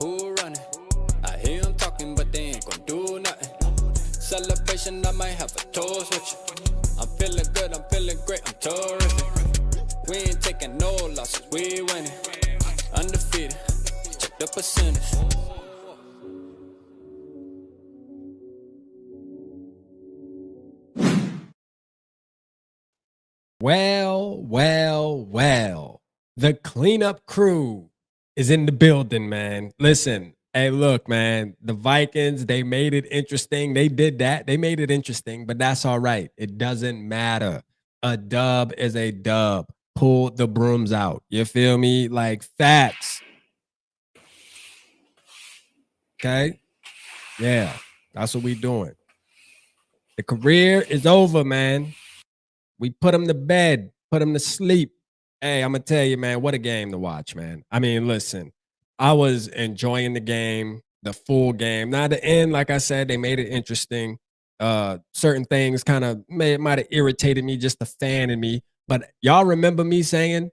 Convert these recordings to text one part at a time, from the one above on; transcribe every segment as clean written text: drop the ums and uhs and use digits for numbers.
who running? I hear them talking, but they ain't gon' do nothing. Celebration, I might have a toast with you. I'm feeling good, I'm feeling great, I'm terrific. We ain't taking no losses, we winning. Undefeated, check the percentage. Well. The cleanup crew is in the building, man. Listen, hey, look, man. The Vikings, they made it interesting. They did that. They made it interesting, but that's all right. It doesn't matter. A dub is a dub. Pull the brooms out. You feel me? Like facts. Okay? Yeah, that's what we doing. The career is over, man. We put him to bed, put him to sleep. Hey, I'm gonna tell you, man, what a game to watch, man. I mean, listen, I was enjoying the game, the full game. Now the end, like I said, they made it interesting. Certain things kind of might have irritated me, just the fan in me. But y'all remember me saying,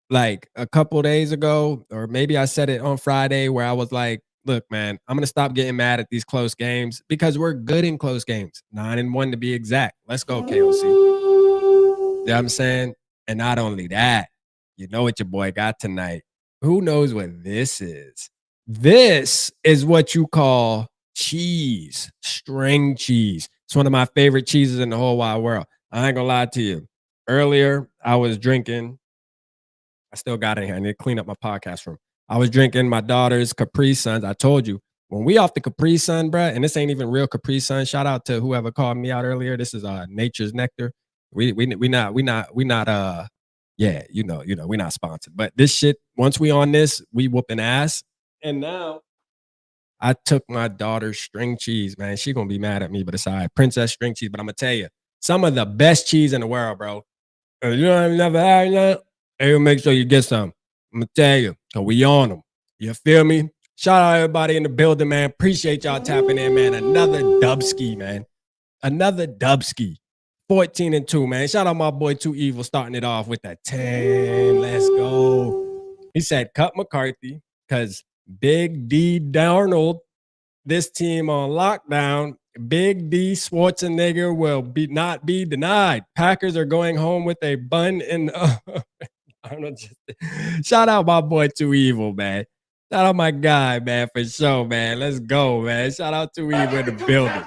like a couple days ago, or maybe I said it on Friday, where I was like, look, man, I'm gonna stop getting mad at these close games because we're good in close games. 9-1 to be exact. Let's go, KOC. You know what I'm saying? And not only that, you know what your boy got tonight. Who knows what this is? This is what you call cheese, string cheese. It's one of my favorite cheeses in the whole wide world. I ain't gonna lie to you. Earlier, I was drinking. I still got it here. I need to clean up my podcast room. I was drinking my daughter's Capri Suns. I told you, when we off the Capri Sun, bruh, and this ain't even real Capri Sun. Shout out to whoever called me out earlier. This is Nature's Nectar. We not yeah, you know, we're not sponsored. But this shit, once we on this, we whooping ass. And now I took my daughter's string cheese, man. She gonna be mad at me, but it's all right. Princess string cheese. But I'm gonna tell you, some of the best cheese in the world, bro. You know, never had that. Hey, make sure you get some. I'm gonna tell you, cause we on them. You feel me? Shout out everybody in the building, man. Appreciate y'all tapping in, man. Another dubski, man. Another dubski. 14-2, man. Shout out my boy Too Evil starting it off with that 10. Let's go. He said, cut McCarthy, because Big D Darnold, this team on lockdown. Big D Schwarzenegger will not be denied. Packers are going home with a bun in. Shout out my boy Too Evil, man. Shout out my guy, man, for sure, man. Let's go, man. Shout out Too Evil in the building.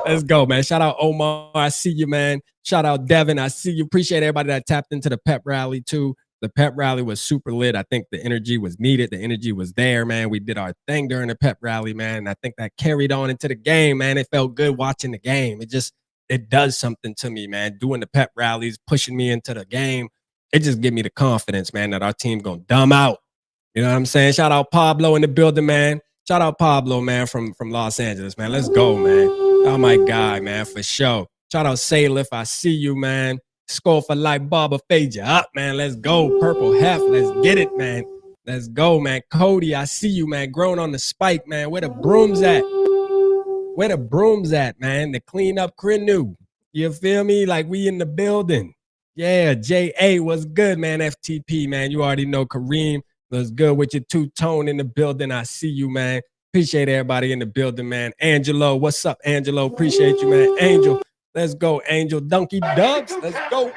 Let's go, man. Shout out Omar. I see you, man. Shout out Devin. I see you. Appreciate everybody that tapped into the pep rally, too. The pep rally was super lit. I think the energy was needed. The energy was there, man. We did our thing during the pep rally, man. And I think that carried on into the game, man. It felt good watching the game. It does something to me, man. Doing the pep rallies, pushing me into the game. It just give me the confidence, man, that our team gonna dumb out. You know what I'm saying? Shout out Pablo in the building, man. Shout out Pablo, man, from Los Angeles, man. Let's go, man. Oh, my God, man, for sure. Shout out Salif. I see you, man. SKOL for life. Barber, fade you up, man. Let's go. Purple Hef. Let's get it, man. Let's go, man. Cody, I see you, man. Grown on the spike, man. Where the brooms at? Where the brooms at, man? The cleanup crew. You feel me? Like we in the building. Yeah, J.A. was good, man. FTP, man. You already know Kareem. Was good with your two-tone in the building. I see you, man. Appreciate everybody in the building, man. Angelo, what's up, Angelo? Appreciate you, man. Angel, let's go, Angel. Donkey Dubs, let's go.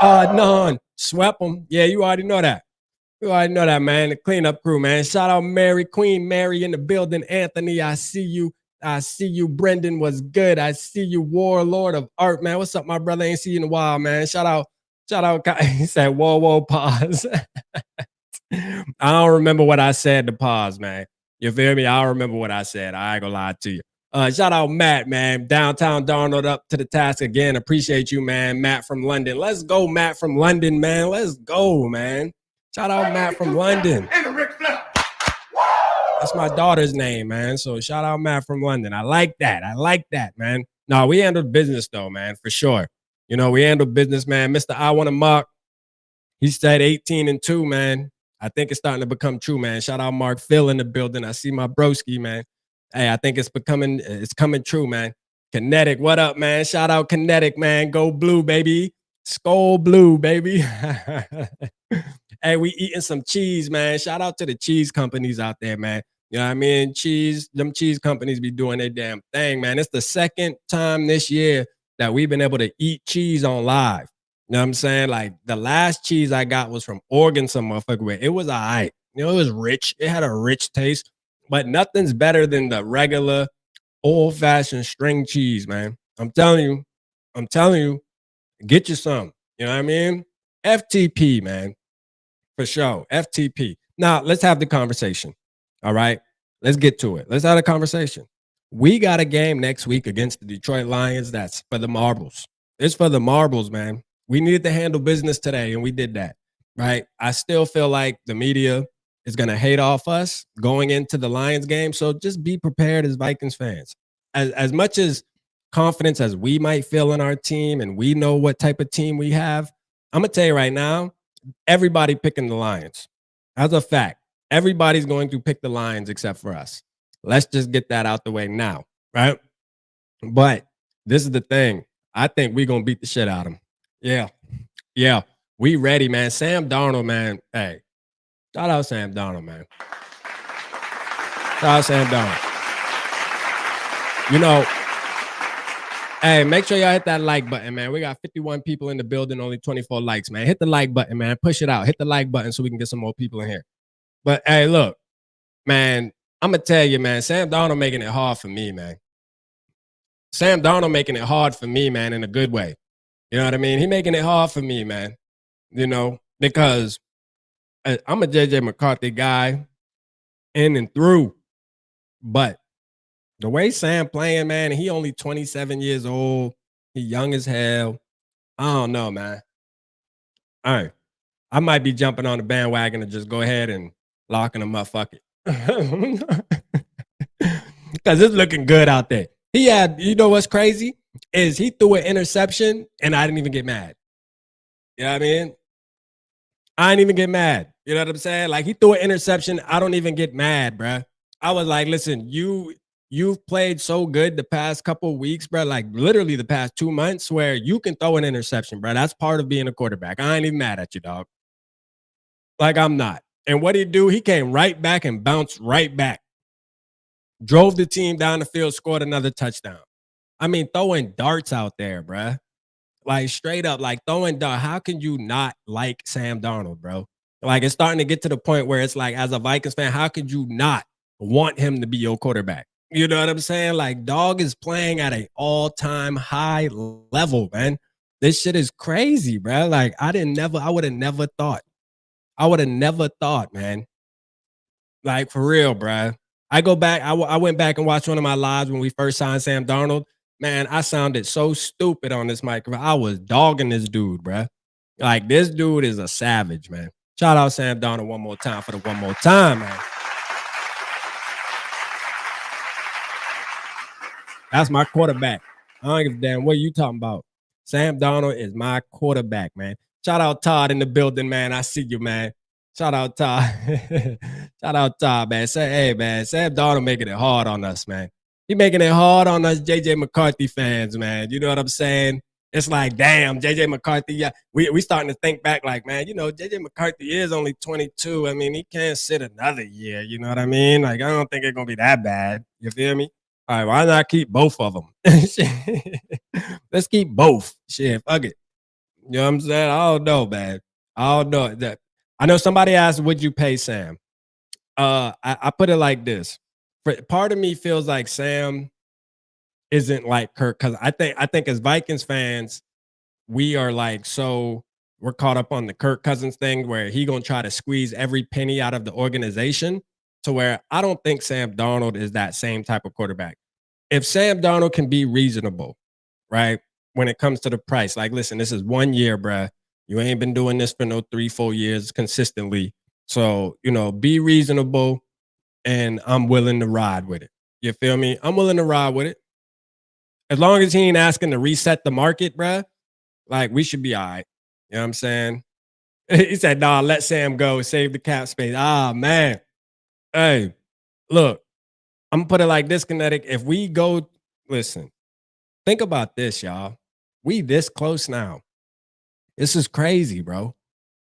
None. Swept them. Yeah, you already know that. You already know that, man. The cleanup crew, man. Shout out Mary, Queen Mary in the building. Anthony, I see you. I see you. Brendan was good. I see you. Warlord of Art, man. What's up, my brother? Ain't see you in a while, man. Shout out. He said, whoa, pause. I don't remember what I said to pause, man. You feel me? I don't remember what I said. I ain't gonna lie to you. Shout out Matt, man. Downtown Darnold up to the task again. Appreciate you, man. Matt from London. Let's go, Matt from London, man. Let's go, man. Shout out Matt from London. That's my daughter's name, man. So shout out Matt from London. I like that, man. No, we handled business, though, man, for sure. You know, we handled business, man. Mr. I Want to Mark, he said 18-2, man. I think it's starting to become true, man. Shout out Mark Phil in the building. I see my broski, man. Hey, I think it's coming true, man. Kinetic, what up, man? Shout out Kinetic, man. Go blue, baby. SKOL Blue, baby. Hey, we eating some cheese, man. Shout out to the cheese companies out there, man. You know what I mean? Them cheese companies be doing their damn thing, man. It's the second time this year that we've been able to eat cheese on live. You know what I'm saying? Like the last cheese I got was from Oregon, some motherfucker where it was all right. You know, it was rich. It had a rich taste, but nothing's better than the regular old-fashioned string cheese, man. I'm telling you, get you some. You know what I mean? FTP, man. For sure. FTP. Now, let's have the conversation. All right. Let's get to it. Let's have a conversation. We got a game next week against the Detroit Lions. That's for the marbles. It's for the marbles, man. We needed to handle business today, and we did that. Right. I still feel like the media is going to hate off us going into the Lions game. So just be prepared as Vikings fans. As much as confidence as we might feel in our team and we know what type of team we have, I'm going to tell you right now, everybody picking the Lions. As a fact, everybody's going to pick the Lions except for us. Let's just get that out the way now, right? But this is the thing. I think we're going to beat the shit out of them. Yeah. Yeah. We ready, man. Sam Darnold, man. Hey, shout out Sam Darnold, man. Shout out Sam Darnold. You know, hey, make sure y'all hit that like button, man. We got 51 people in the building, only 24 likes, man. Hit the like button, man. Push it out. Hit the like button so we can get some more people in here. But hey, look, man, I'm gonna tell you, man, Sam Darnold making it hard for me, man. Sam Darnold making it hard for me, man, in a good way. You know what I mean? He making it hard for me, man. You know, because I'm a JJ McCarthy guy in and through. But the way Sam playing, man, he only 27 years old. He young as hell. I don't know, man. All right. I might be jumping on the bandwagon and just go ahead and locking him up. Fuck it. Because it's looking good out there. He had, you know what's crazy? Is he threw an interception and I didn't even get mad. You know what I mean? I didn't even get mad. You know what I'm saying? Like he threw an interception. I don't even get mad, bruh. I was like, listen, you've played so good the past couple of weeks, bro. Like literally the past 2 months where you can throw an interception, bro. That's part of being a quarterback. I ain't even mad at you, dog. Like I'm not. And what he do? He came right back and bounced right back. Drove the team down the field, scored another touchdown. I mean, throwing darts out there, bruh. Like straight up, like throwing darts. How can you not like Sam Darnold, bro? Like it's starting to get to the point where it's like, as a Vikings fan, how could you not want him to be your quarterback? You know what I'm saying? Like dog is playing at an all-time high level, man. This shit is crazy, bro. Like I would have never thought. I would have never thought, man. Like for real, bro. I go back. I went back and watched one of my lives when we first signed Sam Darnold. Man, I sounded so stupid on this microphone. I was dogging this dude, bro. Like this dude is a savage, man. Shout out Sam Darnold one more time for the one more time, man. That's my quarterback. I don't give a damn what you talking about. Sam Darnold is my quarterback, man. Shout out Todd in the building, man. I see you, man. Shout out Todd. Shout out Todd, man. Say, hey, man, Sam Darnold making it hard on us, man. He making it hard on us JJ McCarthy fans, man. You know what I'm saying? It's like, damn, JJ McCarthy. Yeah, we starting to think back like, man, you know, JJ McCarthy is only 22. I mean, he can't sit another year. You know what I mean? Like, I don't think it's gonna be that bad. You feel me? All right, why not keep both of them? Let's keep both. Shit, fuck it. You know what I'm saying? I don't know, man. I don't know. That I know somebody asked, would you pay Sam? I put it like this. Part of me feels like Sam isn't like Kirk because I think as Vikings fans, we are like we're caught up on the Kirk Cousins thing where he gonna try to squeeze every penny out of the organization to where I don't think Sam Darnold is that same type of quarterback. If Sam Darnold can be reasonable, right, when it comes to the price, like, listen, this is 1 year, bruh. You ain't been doing this for no 3-4 years consistently. So, you know, be reasonable and I'm willing to ride with it. You feel me? I'm willing to ride with it. As long as he ain't asking to reset the market, bruh, like we should be all right. You know what I'm saying? He said, nah, let Sam go, save the cap space. Ah, man. Hey, look, I'm gonna put it like this, Kinetic. If we go, listen, think about this, y'all. We this close now. This is crazy, bro.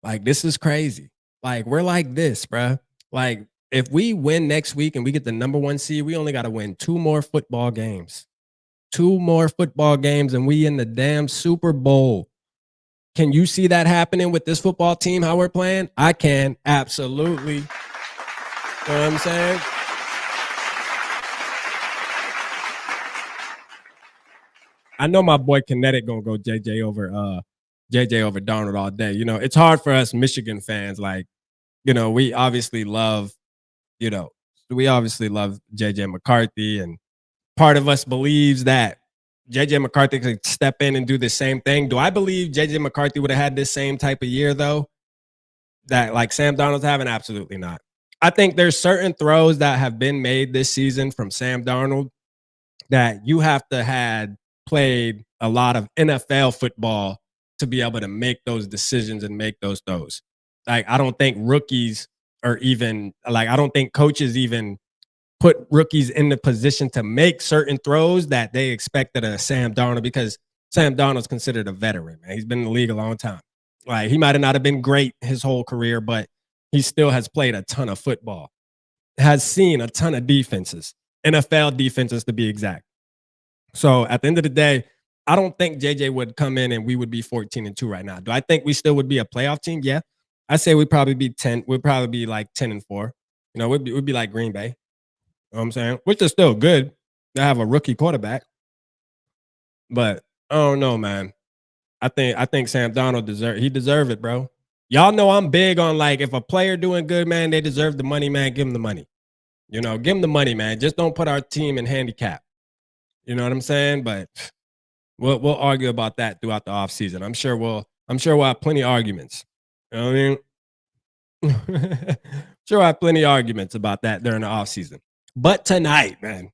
Like, this is crazy. Like, we're like this, bro. Like, if we win next week and we get the number 1 seed, we only got to win 2 more football games. 2 more football games, and we in the damn Super Bowl. Can you see that happening with this football team, how we're playing? I can. Absolutely. You know what I'm saying? I know my boy Kinetic gonna go JJ over Darnold all day. You know, it's hard for us Michigan fans. Like, you know, we obviously love JJ McCarthy, and part of us believes that JJ McCarthy could step in and do the same thing. Do I believe JJ McCarthy would have had this same type of year though that like Sam Darnold's having? Absolutely not. I think there's certain throws that have been made this season from Sam Darnold that you have to had played a lot of NFL football to be able to make those decisions and make those throws. Like, I don't think rookies or even like, I don't think coaches even put rookies in the position to make certain throws that they expected of Sam Darnold, because Sam Darnold's considered a veteran, man. He's been in the league a long time. Like, he might have not have been great his whole career, but he still has played a ton of football, has seen a ton of defenses, NFL defenses to be exact. So at the end of the day, I don't think JJ would come in and we would be 14-2 right now. Do I think we still would be a playoff team? Yeah. I say we'd probably be 10. We'd probably be like 10-4. You know, we'd be like Green Bay. You know what I'm saying? Which is still good to have a rookie quarterback. But I don't know, man. I think Sam Darnold deserve it, bro. Y'all know I'm big on, like, if a player doing good, man, they deserve the money, man. Give them the money. You know, give them the money, man. Just don't put our team in handicap. You know what I'm saying? But we'll argue about that throughout the offseason. I'm sure we'll have plenty of arguments. You know what I mean? Sure, I have plenty of arguments about that during the offseason. But tonight, man,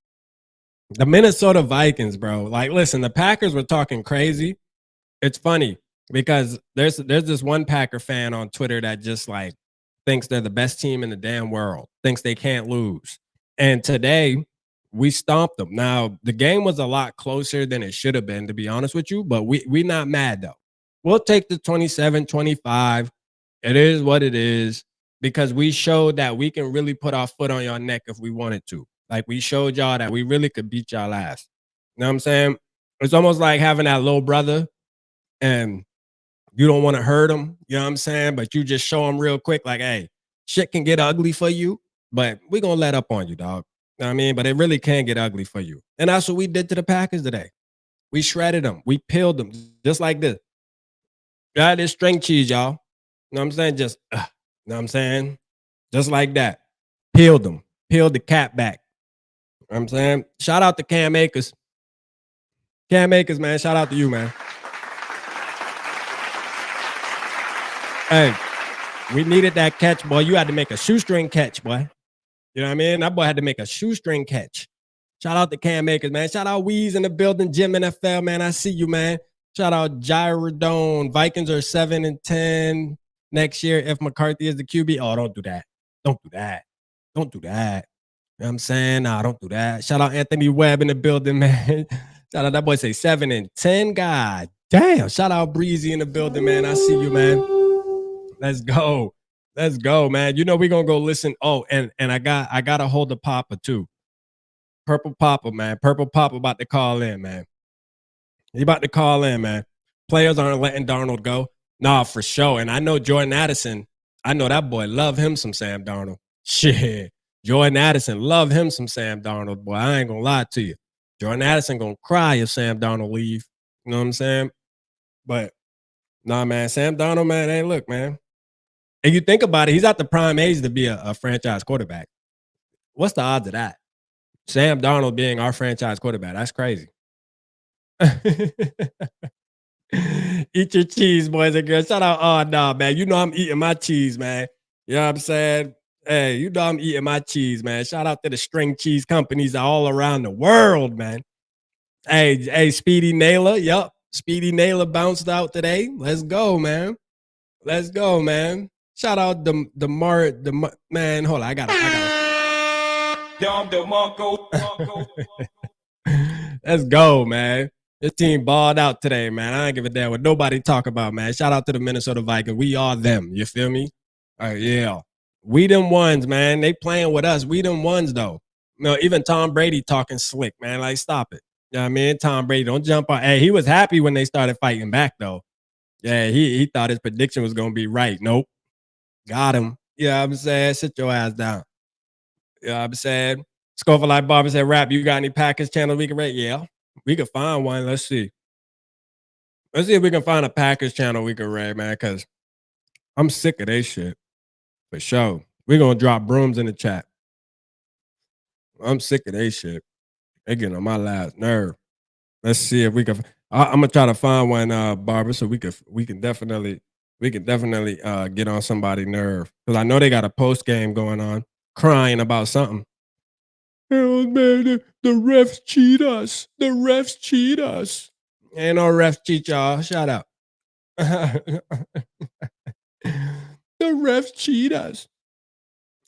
the Minnesota Vikings, bro. Like, listen, the Packers were talking crazy. It's funny because there's this one Packer fan on Twitter that just like thinks they're the best team in the damn world, thinks they can't lose. And today we stomped them. Now, the game was a lot closer than it should have been, to be honest with you, but we not mad though. We'll take the 27-25. It is what it is, because we showed that we can really put our foot on your neck if we wanted to. Like, we showed y'all that we really could beat y'all ass. You know what I'm saying? It's almost like having that little brother and you don't want to hurt him, you know what I'm saying? But you just show him real quick, like, hey, shit can get ugly for you, but we're going to let up on you, dog. You know what I mean? But it really can get ugly for you. And that's what we did to the Packers today. We shredded them. We peeled them just like this. Got this string cheese, y'all. You know what I'm saying? Just, you know what I'm saying? Just like that. Peeled them. Peeled the cat back. You know what I'm saying? Shout out to Cam Akers. Cam Akers, man. Shout out to you, man. Hey, we needed that catch, boy. You had to make a shoestring catch, boy. You know what I mean? That boy had to make a shoestring catch. Shout out to Cam Akers, man. Shout out Weez in the building, Jim NFL, man. I see you, man. Shout out Gyrodone. Vikings are 7-10 next year if McCarthy is the QB. Oh, don't do that. Don't do that. Don't do that. You know what I'm saying? Nah, don't do that. Shout out Anthony Webb in the building, man. Shout out that boy say 7-10. God damn. Shout out Breezy in the building, man. I see you, man. Let's go. Let's go, man. You know we're gonna go listen. Oh, and I got a hold of Papa too. Purple Papa, man. Purple Papa about to call in, man. He about to call in, man. Players aren't letting Darnold go. Nah, for sure. And I know Jordan Addison. I know that boy love him some Sam Darnold. Shit. Jordan Addison love him some Sam Darnold, boy. I ain't gonna lie to you. Jordan Addison gonna cry if Sam Darnold leave. You know what I'm saying? But nah, man. Sam Darnold, man. Hey, look, man. And you think about it, he's at the prime age to be a franchise quarterback. What's the odds of that? Sam Darnold being our franchise quarterback. That's crazy. Eat your cheese, boys and girls. Shout out. Oh, no, man. You know I'm eating my cheese, man. You know what I'm saying? Hey, you know I'm eating my cheese, man. Shout out to the string cheese companies all around the world, man. Hey, Speedy Naylor. Yup. Speedy Naylor bounced out today. Let's go, man. Let's go, man. Shout out the man. Hold on, I got it. Let's go, man. This team balled out today, man. I ain't give a damn what nobody talk about, man. Shout out to the Minnesota Vikings. We are them. You feel me? Yeah. We them ones, man. They playing with us. We them ones, though. No, even Tom Brady talking slick, man. Like, stop it. You know what I mean? Tom Brady, don't jump on. Hey, he was happy when they started fighting back, though. Yeah, he thought his prediction was going to be right. Nope. Got him. You know what I'm saying? Sit your ass down. You know what I'm saying? Scofa like Barber said, Rap, you got any Packers channel we can rate? Yeah. We can find one. Let's see. Let's see if we can find a Packers channel we can rate, man, because I'm sick of this shit. For sure. We're going to drop brooms in the chat. I'm sick of this shit. They getting on my last nerve. Let's see if we can. I'm gonna try to find one, Barbara, so we can definitely get on somebody's nerve, because I know they got a post game going on, crying about something. Oh man, the refs cheat us. The refs cheat us. Ain't no refs cheat y'all. Shut up. The refs cheat us.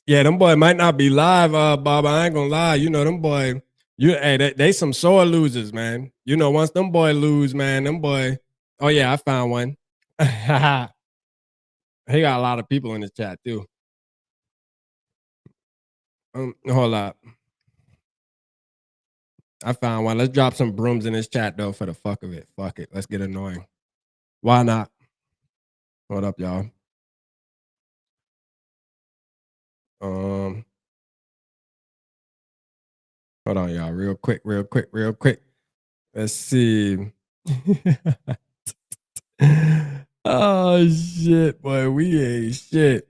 Yeah, them boy might not be live, Bob. I ain't gonna lie. You know, them boy, they some sore losers, man. You know, once them boy lose, man, them boy. Oh yeah, I found one. He got a lot of people in the chat too. Hold up. I found one. Let's drop some brooms in this chat though, for the fuck of it. Fuck it. Let's get annoying. Why not? Hold up, y'all. Hold on, y'all. Real quick. Let's see. Oh shit, boy. We ain't shit.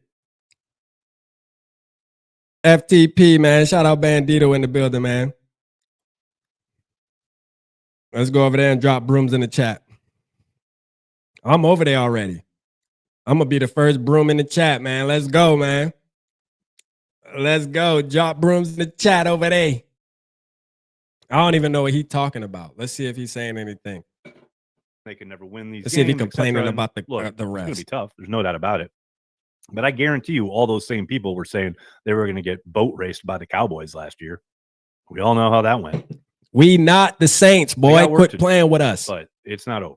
FTP, man. Shout out Bandito in the building, man. Let's go over there and drop brooms in the chat. I'm over there already. I'm gonna be the first broom in the chat, man. Let's go, man. Let's go. Drop brooms in the chat over there. I don't even know what he's talking about. Let's see if he's saying anything. They can never win these Let's games. See if he's complaining about the refs. It's going to be tough. There's no doubt about it. But I guarantee you, all those same people were saying they were going to get boat raced by the Cowboys last year. We all know how that went. We not the Saints, boy. Quit playing with us. But it's not over.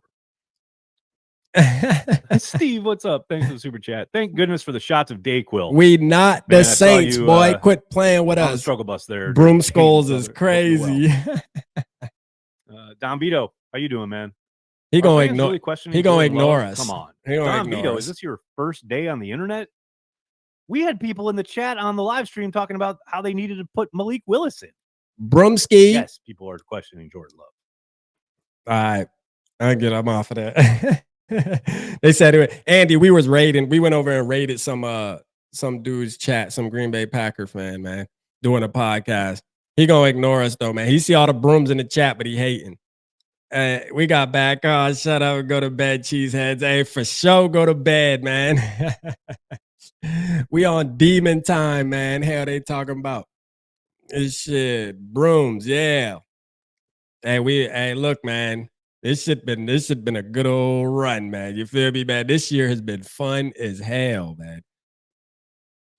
Steve, what's up? Thanks for the super chat. Thank goodness for the shots of Dayquil. We not the Saints, boy. Quit playing with us. The struggle bus there. Broom skulls is crazy. Don Vito, how you doing, man? He gonna ignore. He gonna ignore us. Come on, Don Vito. Is this your first day on the internet? We had people in the chat on the live stream talking about how they needed to put Malik Willis in. Brumski. Yes, people are questioning Jordan Love. All right, I'm off of that. They said, Andy, we was raiding. We went over and raided some dude's chat, some Green Bay Packer fan, man, doing a podcast. He gonna ignore us though, man. He see all the brooms in the chat, but he hating. We got back. Oh, shut up and go to bed, cheeseheads. Hey, for sure, go to bed, man. We on demon time, man. Hell, they talking about this shit. Brooms, yeah. Hey, look, man. This shit been a good old run, man. You feel me, man? This year has been fun as hell, man.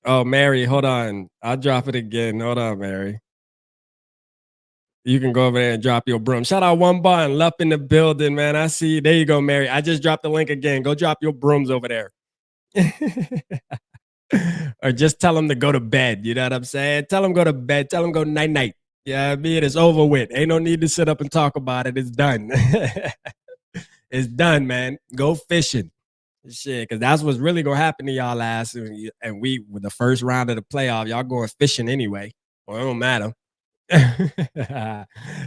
Oh, Mary, hold on. I'll drop it again. Hold on, Mary. You can go over there and drop your broom. Shout out One Bar and Lup in the building, man. I see you. There you go, Mary. I just dropped the link again. Go drop your brooms over there. Or just tell them to go to bed. You know what I'm saying? Tell them go to bed. Tell them go night-night. Yeah, it's over with. Ain't no need to sit up and talk about it. It's done. It's done, man. Go fishing. Shit, because that's what's really going to happen to y'all last. And we, with the first round of the playoff, y'all going fishing anyway. Well, it don't matter.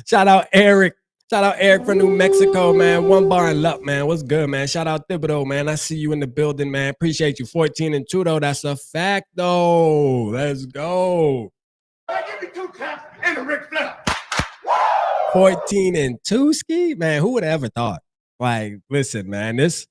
Shout out Eric. Shout out Eric from New Mexico, man. One Bar and Luck, man. What's good, man? Shout out Thibodeau, man. I see you in the building, man. Appreciate you. 14-2, though. That's a fact, though. Let's go. Give me 2 claps and a Ric Flair. 14-2, Ski? Man, who would have ever thought? Like, listen, man, this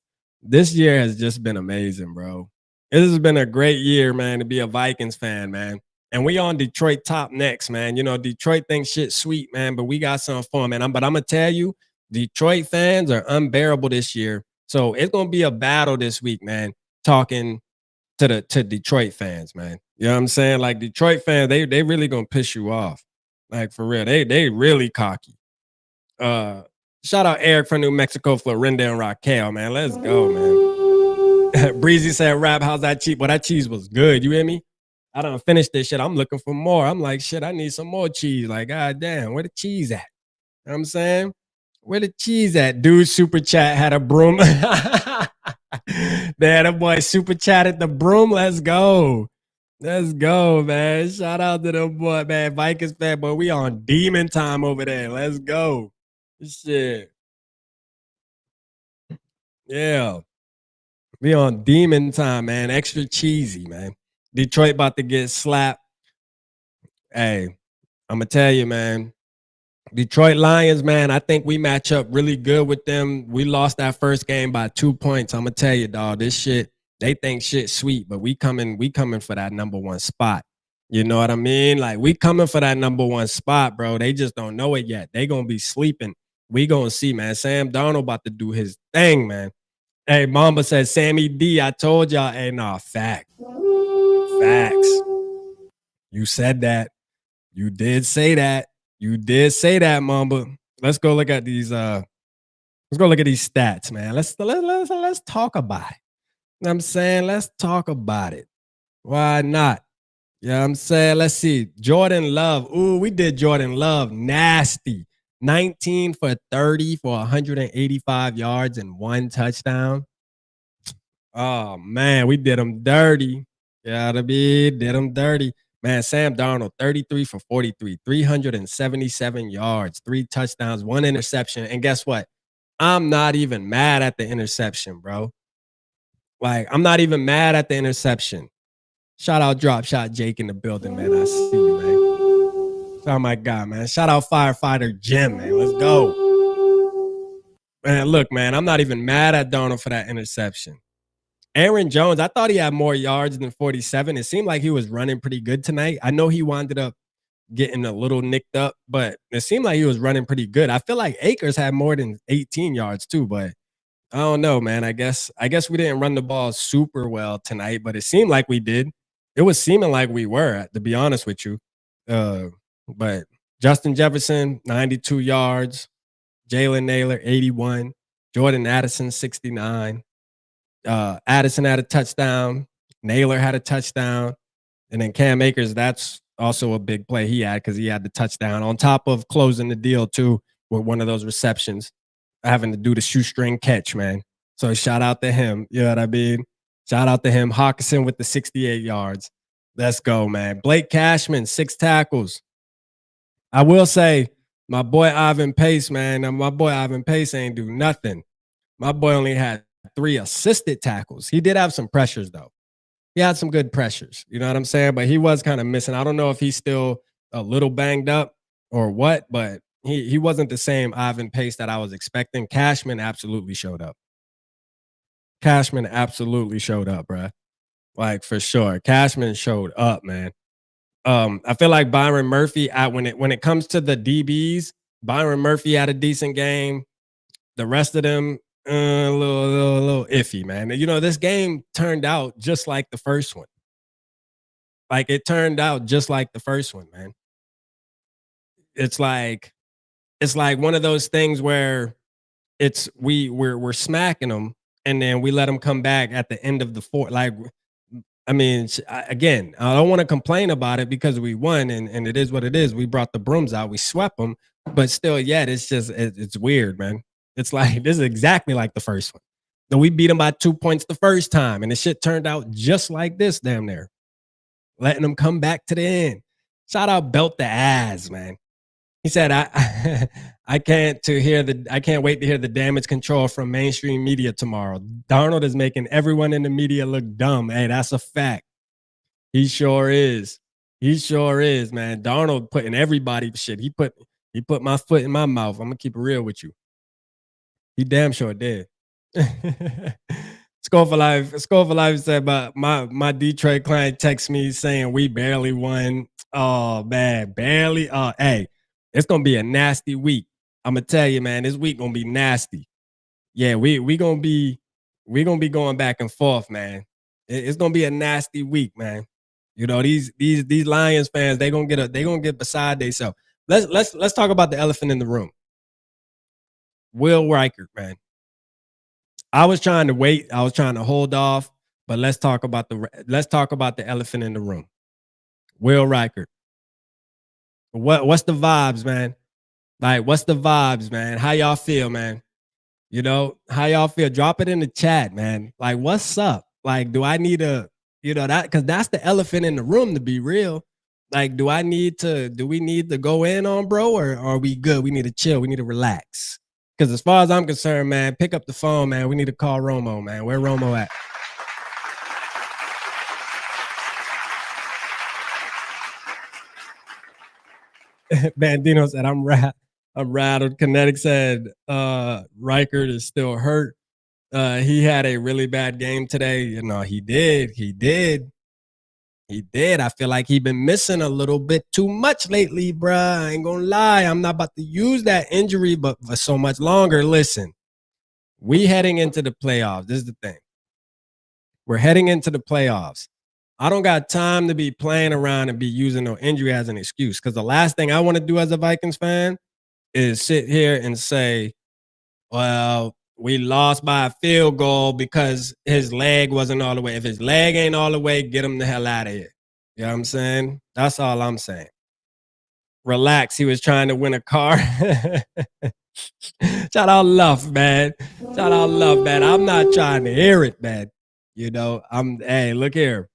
year has just been amazing, bro. This has been a great year, man, to be a Vikings fan, man. And we on Detroit top next, man. You know, Detroit thinks shit sweet, man, but we got something for them, man. But I'm going to tell you, Detroit fans are unbearable this year. So it's going to be a battle this week, man, talking to Detroit fans, man. You know what I'm saying? Like, Detroit fans, they really going to piss you off. Like, for real. They really cocky. Shout out Eric from New Mexico, Florinda, and Raquel, man. Let's go, man. Breezy said, Rap, how's that cheese? Well, that cheese was good. You hear me? I done finished this shit. I'm looking for more. I'm like, shit, I need some more cheese. Like, god damn, where the cheese at? You know what I'm saying? Where the cheese at? Dude, super chat had a broom. Man, that boy super chatted the broom. Let's go. Let's go, man. Shout out to them boy, man. Vikings fan, boy. We on demon time over there. Let's go. Shit. Yeah. We on demon time, man. Extra cheesy, man. Detroit about to get slapped. Hey, I'm going to tell you, man. Detroit Lions, man, I think we match up really good with them. We lost that first game by 2 points. I'm going to tell you, dog, this shit, they think shit sweet, but we coming for that number one spot. You know what I mean? Like, we coming for that number one spot, bro. They just don't know it yet. They going to be sleeping. We going to see, man. Sam Darnold about to do his thing, man. Hey, Mamba said, Sammy D, I told y'all. Hey, nah, facts. You said that. You did say that. You did say that, Mamba. Let's go look at these. Let's go look at these stats, man. Let's talk about it. You know what I'm saying? Let's talk about it. Why not? You know what I'm saying? Let's see. Jordan Love. Ooh, we did Jordan Love nasty. 19 for 30 for 185 yards and 1 touchdown. Oh man, we did him dirty. Gotta be, did him dirty. Man, Sam Darnold, 33 for 43, 377 yards, 3 touchdowns, 1 interception. And guess what? I'm not even mad at the interception, bro. Like, I'm not even mad at the interception. Shout out Drop Shot Jake in the building, man. I see you, man. Oh, my God, man. Shout out Firefighter Jim, man. Let's go. Man, look, man, I'm not even mad at Darnold for that interception. Aaron Jones, I thought he had more yards than 47. It seemed like he was running pretty good tonight. I know he wound up getting a little nicked up, but it seemed like he was running pretty good. I feel like Akers had more than 18 yards too, but I don't know, man. I guess we didn't run the ball super well tonight, but it seemed like we did. It was seeming like we were, to be honest with you. But Justin Jefferson, 92 yards. Jalen Naylor, 81. Jordan Addison, 69. Addison had a touchdown. Naylor had a touchdown. And then Cam Akers, that's also a big play he had because he had the touchdown on top of closing the deal too with one of those receptions, having to do the shoestring catch, man. So shout out to him. You know what I mean? Shout out to him. Hawkinson with the 68 yards. Let's go, man. Blake Cashman, 6 tackles. I will say, my boy Ivan Pace, man. My boy Ivan Pace ain't do nothing. My boy only had 3 assisted tackles. He did have some pressures, though. He had some good pressures. You know what I'm saying? But he was kind of missing. I don't know if he's still a little banged up or what, but he wasn't the same Ivan Pace that I was expecting. Cashman absolutely showed up. Cashman absolutely showed up, bro. Like, for sure. Cashman showed up, man. I feel like Byron Murphy, when it comes to the DBs, Byron Murphy had a decent game. The rest of them, a little iffy, man. You know, this game turned out just like the first one. Like, it turned out just like the first one, man. It's like one of those things where we're smacking them, and then we let them come back at the end of the fourth. Like, I mean, again, I don't want to complain about it because we won, and it is what it is. We brought the brooms out, we swept them, but still, yet it's weird, man. It's like, this is exactly like the first one. Though we beat them by 2 points the first time, and the shit turned out just like this, damn near. Letting them come back to the end. Shout out Belt the Ass, man. He said, I can't wait to hear the damage control from mainstream media tomorrow. Darnold is making everyone in the media look dumb. Hey, that's a fact. He sure is. He sure is, man. Darnold putting everybody shit. He put my foot in my mouth. I'm gonna keep it real with you. He damn sure did. SKOL for Life said, but my Detroit client texts me saying we barely won. Oh man, barely. Hey, it's gonna be a nasty week. I'm gonna tell you, man, this week gonna be nasty. Yeah, we gonna be going back and forth, man. It's gonna be a nasty week, man. You know, these Lions fans, they gonna get beside themselves. Let's talk about the elephant in the room. Will Reichert, man. I was trying to wait. I was trying to hold off, but let's talk about the elephant in the room. Will Reichert. What's the vibes, man? Like, what's the vibes, man? How y'all feel, man? You know, how y'all feel? Drop it in the chat, man. Like, what's up? Like, do I need a, that, because that's the elephant in the room, to be real. Like, do we need to go in on bro, or are we good? We need to chill. We need to relax. Because as far as I'm concerned, man, pick up the phone, man. We need to call Romo, man. Where Romo at? Bandino said, I'm rattled. Kinetic said, Reichert is still hurt. He had a really bad game today. He did. I feel like he been missing a little bit too much lately, bruh. I ain't gonna lie. I'm not about to use that injury, but for so much longer. Listen, we heading into the playoffs. This is the thing. We're heading into the playoffs. I don't got time to be playing around and be using no injury as an excuse, because the last thing I want to do as a Vikings fan is sit here and say, well, we lost by a field goal because his leg wasn't all the way. If his leg ain't all the way, get him the hell out of here. You know what I'm saying? That's all I'm saying. Relax. He was trying to win a car. Shout out Luff, man. Shout out Luff, man. I'm not trying to hear it, man. Hey, look here.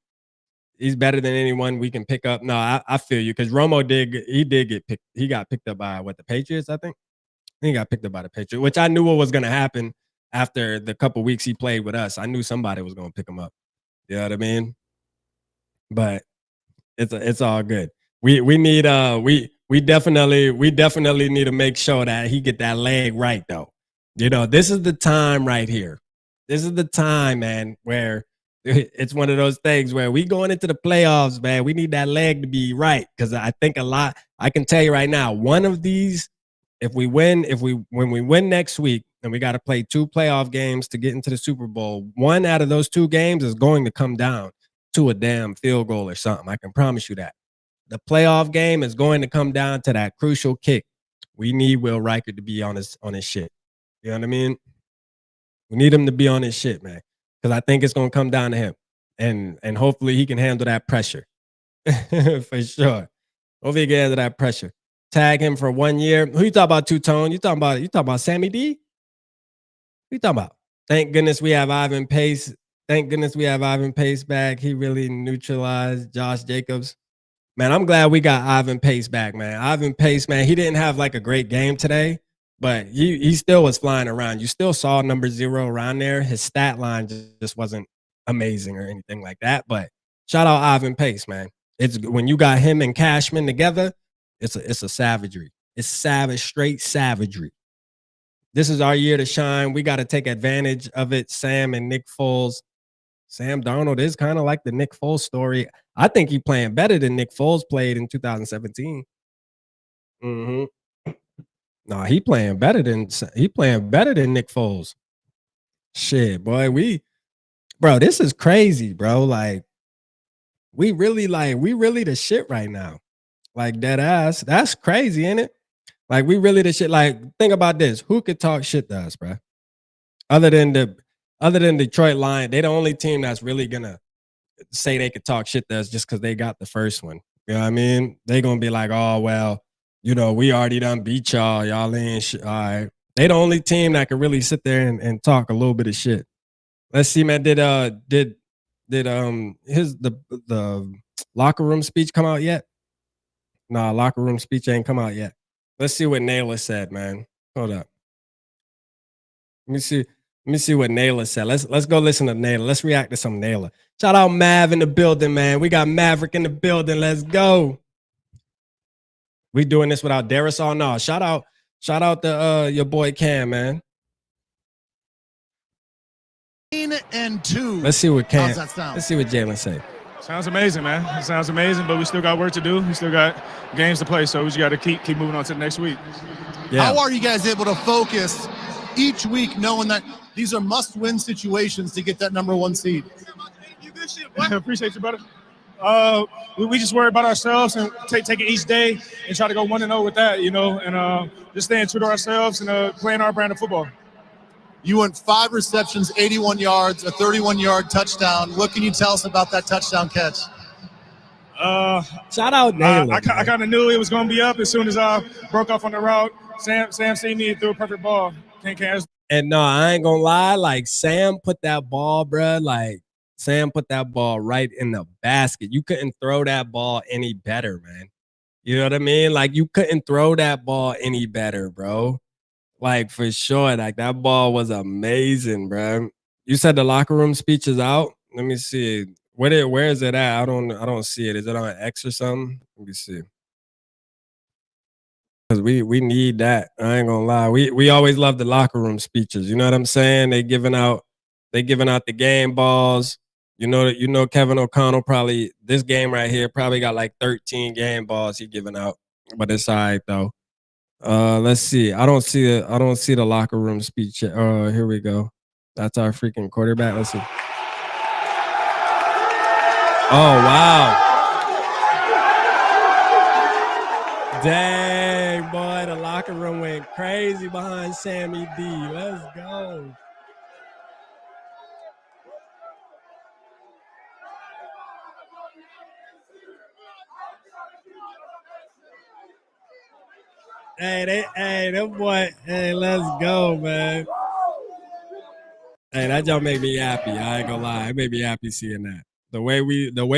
He's better than anyone we can pick up. No, I feel you, because Romo got picked up by the Patriots, I think. He got picked up by the Patriots, which I knew what was going to happen after the couple weeks he played with us. I knew somebody was going to pick him up. You know what I mean? But it's all good. We definitely need to make sure that he get that leg right, though. This is the time right here. This is the time, man, where it's one of those things where we going into the playoffs, man. We need that leg to be right, because I think I can tell you right now, one of these, when we win next week and we got to play 2 playoff games to get into the Super Bowl, one out of those 2 games is going to come down to a damn field goal or something. I can promise you that. The playoff game is going to come down to that crucial kick. We need Will Reichert to be on his shit. You know what I mean? We need him to be on his shit, man, because I think it's going to come down to him, and hopefully he can handle that pressure. For sure. Hopefully he can handle that pressure. Tag him for 1 year. Who you talking about, Two-Tone? You talking about Sammy D? Who you talking about? Thank goodness we have Ivan Pace. Back. He really neutralized Josh Jacobs. Man, I'm glad we got Ivan Pace back, man. Ivan Pace, man, he didn't have like a great game today, but he still was flying around. You still saw number 0 around there. His stat line just wasn't amazing or anything like that. But shout out Ivan Pace, man. It's when you got him and Cashman together, it's a savagery. It's straight savagery. This is our year to shine. We got to take advantage of it. Sam and Nick Foles. Sam Darnold is kind of like the Nick Foles story. I think he's playing better than Nick Foles played in 2017. No, he playing better than Nick Foles. Shit, boy, bro, this is crazy, bro. Like, we really the shit right now. Like, dead ass. That's crazy, ain't it? Like, we really the shit. Like, think about this. Who could talk shit to us, bro? Other than Detroit Lions, they the only team that's really gonna say they could talk shit to us just because they got the first one. You know what I mean? They gonna be like, oh well, we already done beat y'all. Y'all ain't shit. All right. They the only team that can really sit there and talk a little bit of shit. Let's see, man. Did the locker room speech come out yet? Nah, locker room speech ain't come out yet. Let's see what Naylor said, man. Hold up. Let me see what Naylor said. Let's go listen to Naylor. Let's react to some Naylor. Shout out Mav in the building, man. We got Maverick in the building. Let's go. We doing this without Darius? Oh no. Shout out to your boy Cam, man. 9-2. Let's see what Cam. How's that sound? Let's see what Jalen say. Sounds amazing, man. It sounds amazing, but we still got work to do. We still got games to play, so we just got to keep moving on to the next week. Yeah. How are you guys able to focus each week knowing that these are must-win situations to get that number 1 seed? I appreciate you, brother. We just worry about ourselves and take it each day and try to go 1-0 with that, and just staying true to ourselves and playing our brand of football. You went 5 receptions, 81 yards, a 31-yard touchdown. What can you tell us about that touchdown catch? Shout out Naylor. I kind of knew it was going to be up as soon as I broke off on the route. Sam seen me and threw a perfect ball. And no, I ain't gonna lie. Like Sam put that ball, bruh. Like Sam put that ball right in the basket. You couldn't throw that ball any better, man. You know what I mean? Like you couldn't throw that ball any better, bro. Like for sure. Like that ball was amazing, bro. You said the locker room speech is out. Let me see. Where is it at? I don't see it. Is it on X or something? Let me see. Because we need that. I ain't gonna lie. We always love the locker room speeches. You know what I'm saying? They giving out the game balls. You know Kevin O'Connell probably this game right here probably got like 13 game balls he giving out. But it's all right though. Let's see. I don't see the locker room speech. Here we go. That's our freaking quarterback. Let's see. Oh wow. Dang, boy, the locker room went crazy behind Sammy D. Let's go. Them boy, let's go, man. Hey, that just made me happy. I ain't gonna lie. It made me happy seeing that. The way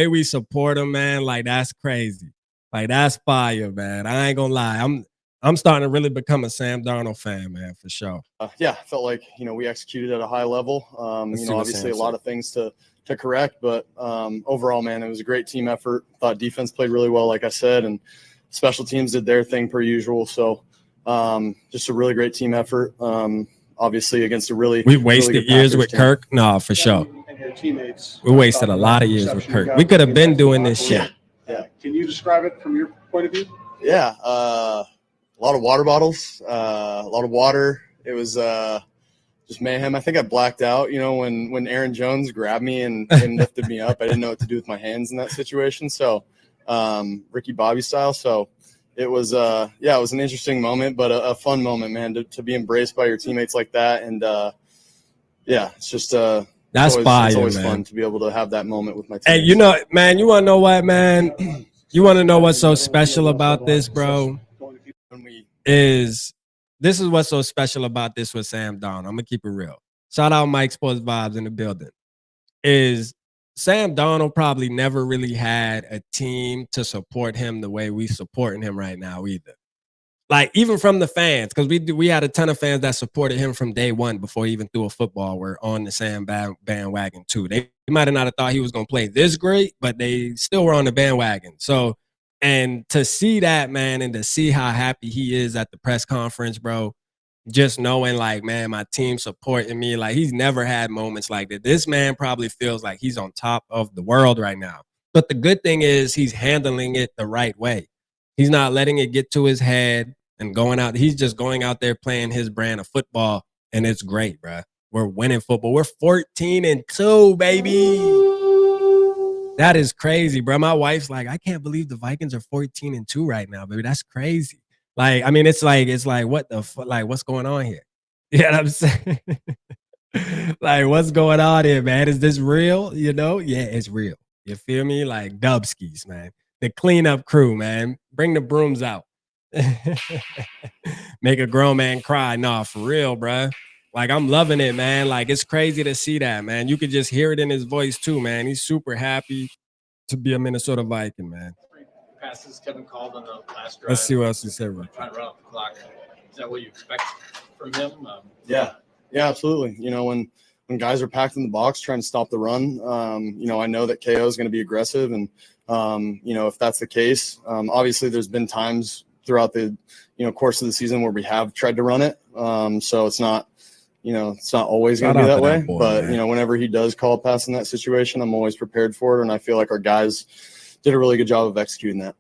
we support them, man, like that's crazy. Like that's fire, man. I ain't gonna lie. I'm starting to really become a Sam Darnold fan, man, for sure. Yeah, I felt like we executed at a high level. Obviously a lot of things to correct, but overall, man, it was a great team effort. Thought defense played really well, like I said, and special teams did their thing per usual. So just a really great team effort. Obviously against a really we wasted really years Packers with team. Kirk. No, for sure. And your teammates. We wasted a lot of years with Kirk. We could have been doing this shit. Yeah. Can you describe it from your point of view? Yeah, a lot of water bottles, a lot of water. It was just mayhem. I think I blacked out, when Aaron Jones grabbed me and lifted me up. I didn't know what to do with my hands in that situation. So Ricky Bobby style. So it was, it was an interesting moment, but a fun moment, man, to be embraced by your teammates like that. And it's just that's fire, it's always man. fun to be able to have that moment with my Hey, teammates. man, you want to know what, man? You want to know what's so special about this, bro? This is what's so special about this with Sam Darnold. I'm going to keep it real. Shout out Mike Sports Vibes in the building. Is Sam Darnold probably never really had a team to support him the way we supporting him right now either. Like, even from the fans, because we had a ton of fans that supported him from day one before he even threw a football. We're on the Sam bandwagon, too. They might have not have thought he was going to play this great, but they still were on the bandwagon. So, and to see that, man, and to see how happy he is at the press conference, bro, just knowing, like, man, my team supporting me, like, he's never had moments like that. This man probably feels like he's on top of the world right now. But the good thing is he's handling it the right way. He's not letting it get to his head and going out. He's just going out there playing his brand of football, and it's great, bro. We're winning football. We're 14-2, baby. That is crazy, bro. My wife's like, I can't believe the Vikings are 14-2 right now, baby. That's crazy. Like, I mean, it's like what the fuck? Like, what's going on here? You know what I'm saying? Like, what's going on here, man? Is this real? Yeah, it's real. You feel me? Like Dubskis, man. The cleanup crew, man. Bring the brooms out. Make a grown man cry. Nah, for real, bro. Like, I'm loving it, man. Like, it's crazy to see that, man. You could just hear it in his voice too, man. He's super happy to be a Minnesota Viking, man. Passes Kevin called on the last drive. Let's see what else he said. Trying to run off the clock. Is that what you expect from him? Yeah, absolutely. When guys are packed in the box trying to stop the run, I know that KO is going to be aggressive, and if that's the case, obviously there's been times throughout the course of the season where we have tried to run it. So it's not always going to be that way. Boy, but man, whenever he does call a pass in that situation, I'm always prepared for it, and I feel like our guys did a really good job of executing that.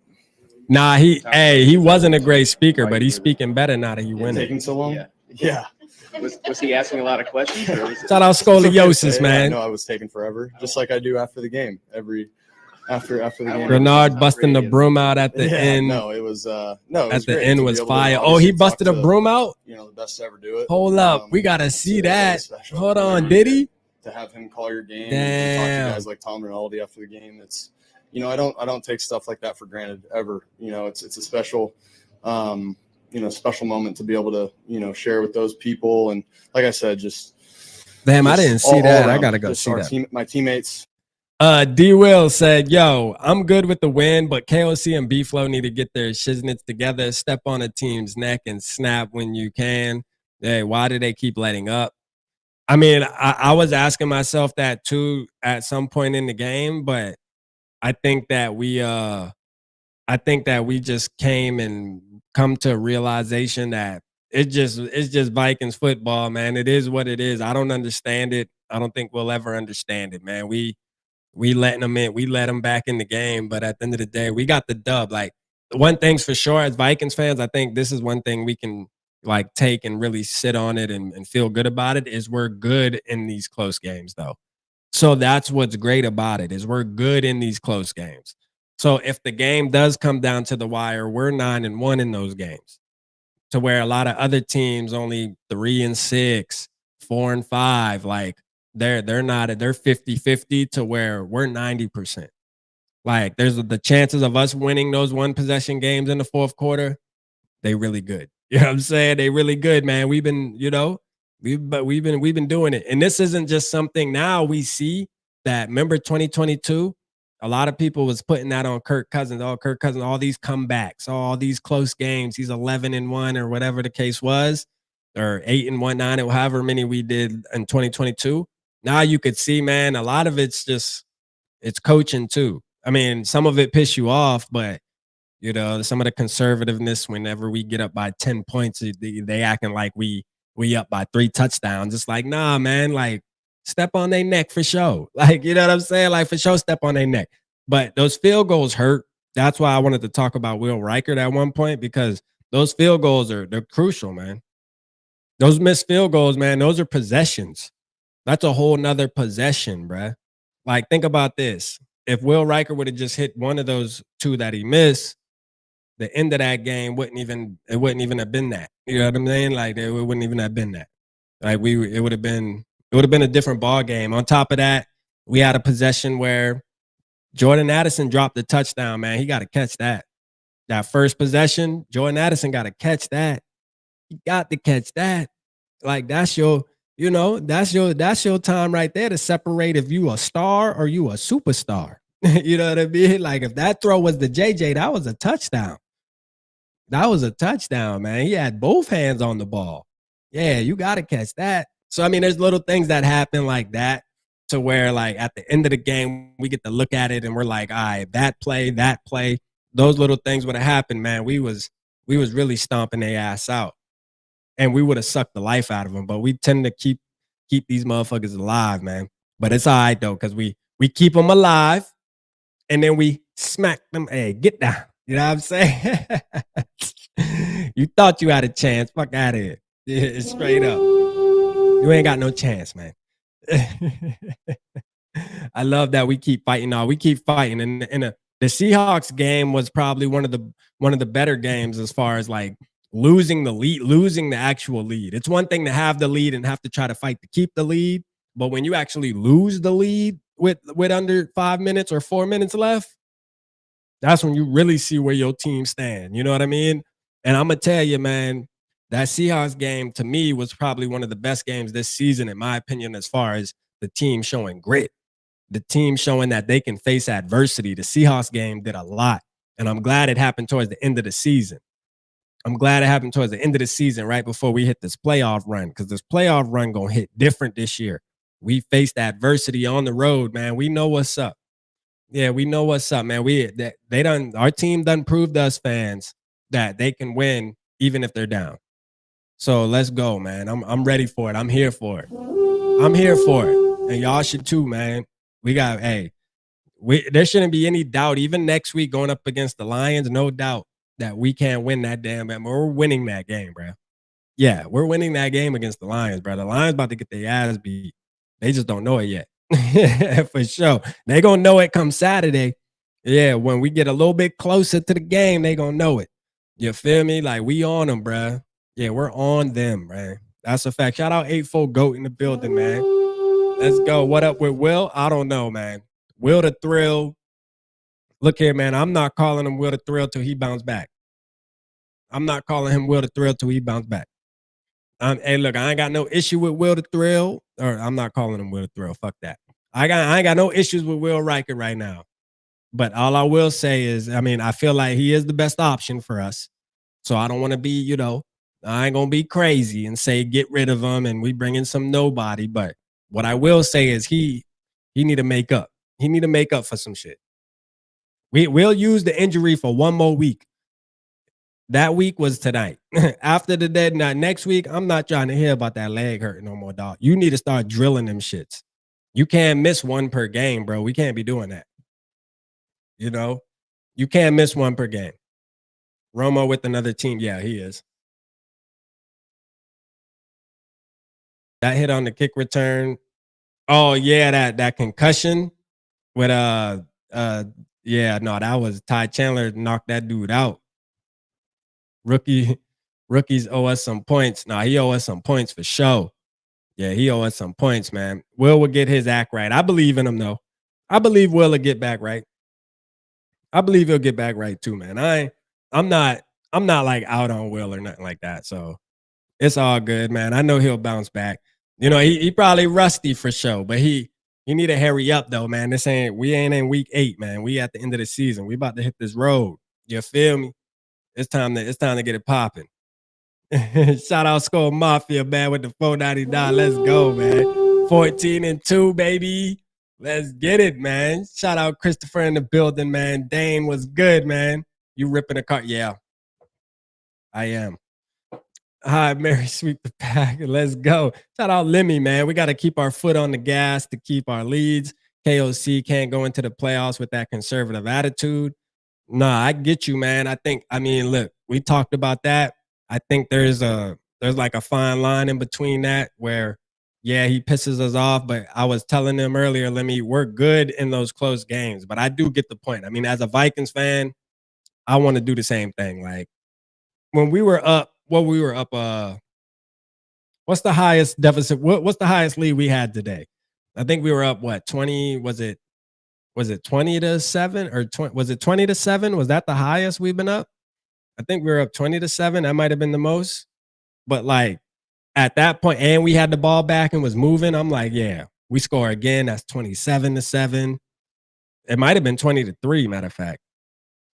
Nah, he wasn't a great speaker, but he's speaking better now that he winning. Taking so long? Yeah. Was he asking a lot of questions? Shout out scoliosis, man. I know I was taking forever, just like I do after the game. Every after the game. Bernard busting the broom out at the Yeah, end. no, it was no, it was At the great end to be was able to fire. Oh, obviously he talk busted a to, broom out? the best to ever do it. Hold up. We got to see it's really that. special. Hold on. Did he? To have him call your game and talk to guys like Tom Rinaldi after the game, it's, I don't take stuff like that for granted ever. It's a special, special moment to be able to, share with those people. And like I said, Damn, I didn't see that. I around, gotta go see that. My teammates. D Will said, "Yo, I'm good with the win, but KOC and B Flow need to get their shiznits together. Step on a team's neck and snap when you can. Hey, why do they keep letting up?" I mean, I was asking myself that too at some point in the game, but I think that we just came and come to a realization that it's just Vikings football, man. It is what it is. I don't understand it. I don't think we'll ever understand it, man. We letting them in. We let them back in the game, but at the end of the day, we got the dub. Like, one thing's for sure, as Vikings fans, I think this is one thing we can like take and really sit on it and feel good about it, is we're good in these close games, though. So that's what's great about it, is we're good in these close games. So if the game does come down to the wire, we're 9-1 in those games, to where a lot of other teams only 3-6, 4-5, like they're not, they're 50-50, to where we're 90%. Like, there's the chances of us winning those one possession games in the fourth quarter, they really good. You know what I'm saying? They really good, man. We've been, we've been doing it. And this isn't just something now we see that. Remember 2022? A lot of people was putting that on Kirk Cousins. Oh, Kirk Cousins, all these comebacks, all these close games. He's 11-1 or whatever the case was, or 8-1, 9, or however many we did in 2022. Now you could see, man, a lot of it's coaching too. I mean, some of it piss you off, but some of the conservativeness, whenever we get up by 10 points, they acting like we up by 3 touchdowns. It's like, nah, man, like, step on their neck for sure. Like, you know what I'm saying? Like, for sure, step on their neck. But those field goals hurt. That's why I wanted to talk about Will Reichert at one point, because those field goals they're crucial, man. Those missed field goals, man, those are possessions. That's a whole nother possession, bruh. Like, think about this. If Will Reichert would have just hit one of those 2 that he missed, the end of that game wouldn't even have been that. You know what I'm saying? Like, it wouldn't even have been that. Like, it would have been a different ball game. On top of that, we had a possession where Jordan Addison dropped the touchdown, man. He got to catch that. That first possession, Jordan Addison got to catch that. He got to catch that. Like, that's your time right there to separate if you a star or you a superstar. You know what I mean? Like, if that throw was the JJ, that was a touchdown. That was a touchdown, man. He had both hands on the ball. Yeah, you got to catch that. So, I mean, there's little things that happen like that, to where, like, at the end of the game, we get to look at it and we're like, all right, that play, those little things would have happened, man. We was really stomping their ass out, and we would have sucked the life out of them. But we tend to keep these motherfuckers alive, man. But it's all right, though, because we keep them alive, and then we smack them. Hey, get down. You know what I'm saying? You thought you had a chance. Fuck out of here. Yeah, straight up. You ain't got no chance, man. I love that we keep fighting. We keep fighting. And the Seahawks game was probably one of the better games, as far as like losing the actual lead. It's one thing to have the lead and have to try to fight to keep the lead, but when you actually lose the lead with under 5 minutes or 4 minutes left, that's when you really see where your team stand. You know what I mean? And I'm going to tell you, man, that Seahawks game, to me, was probably one of the best games this season, in my opinion, as far as the team showing grit, the team showing that they can face adversity. The Seahawks game did a lot, and I'm glad it happened towards the end of the season. Right before we hit this playoff run, because this playoff run going to hit different this year. We faced adversity on the road, man. We know what's up. Yeah, we know what's up, man. Our team done proved to us fans that they can win even if they're down. So let's go, man. I'm ready for it. I'm here for it. And y'all should too, man. There shouldn't be any doubt, even next week going up against the Lions, no doubt that we can't win that damn game. We're winning that game, bro. Yeah, we're winning that game against the Lions, bro. The Lions about to get their ass beat. They just don't know it yet. For sure. They're going to know it come Saturday. Yeah, when we get a little bit closer to the game, they gonna know it. You feel me? Like, we on them, bruh. Yeah, we're on them, man. That's a fact. Shout out 84 GOAT in the building, man. Let's go. What up with Will? I don't know, man. Will the Thrill. Look here, man. I'm not calling him Will the Thrill till he bounce back. I'm not calling him Will the Thrill till he bounce back. Hey, look, I ain't got no issue with Will the Thrill, or I'm not calling him Will the Thrill. Fuck that. I ain't got no issues with Will Riker right now. But all I will say is, I mean, I feel like he is the best option for us. So I don't want to be, you know, I ain't gonna be crazy and say get rid of him and we bring in some nobody. But what I will say is he need to make up. He need to make up for some shit. We'll use the injury for one more week. That week was tonight. After the dead night, next week, I'm not trying to hear about that leg hurting no more, dog. You need to start drilling them shits. You can't miss one per game, bro. We can't be doing that. You know, you can't miss one per game. Romo with another team. Yeah, he is. That hit on the kick return. Oh, yeah, that concussion with yeah, no, that was Ty Chandler knocked that dude out. Rookies owe us some points. No, he owe us some points for sure. Yeah, he owe us some points, man. Will get his act right. I believe in him, though. I believe Will get back right. I believe he'll get back right too, man. I'm not like out on Will or nothing like that. So it's all good, man. I know he'll bounce back. You know, he probably rusty for sure, but he need to hurry up though, man. We ain't in week 8, man. We at the end of the season. We about to hit this road. You feel me? It's time to get it popping. Shout out SKOL Mafia, man, with the $4.99. Let's go, man. 14-2, baby. Let's get it, man. Shout out Christopher in the building, man. Dane was good, man. You ripping a car? Yeah, I am. Hi, Mary, sweep the pack. Let's go. Shout out Lemmy, man. We got to keep our foot on the gas to keep our leads. KOC can't go into the playoffs with that conservative attitude. Nah, I get you, man. I mean, look, we talked about that. I think there's like a fine line in between that where, yeah, he pisses us off, but I was telling them earlier, Lemmy, we're good in those close games. But I do get the point. I mean, as a Vikings fan, I want to do the same thing. Like when we were up, what's the highest deficit? What's the highest lead we had today? I think we were up, 20? Was it 20-7 or 20? Was it 20-7? Was that the highest we've been up? I think we were up 20-7. That might have been the most. But like at that point, and we had the ball back and was moving, I'm like, yeah, we score again. That's 27-7. It might have been 20-3, matter of fact.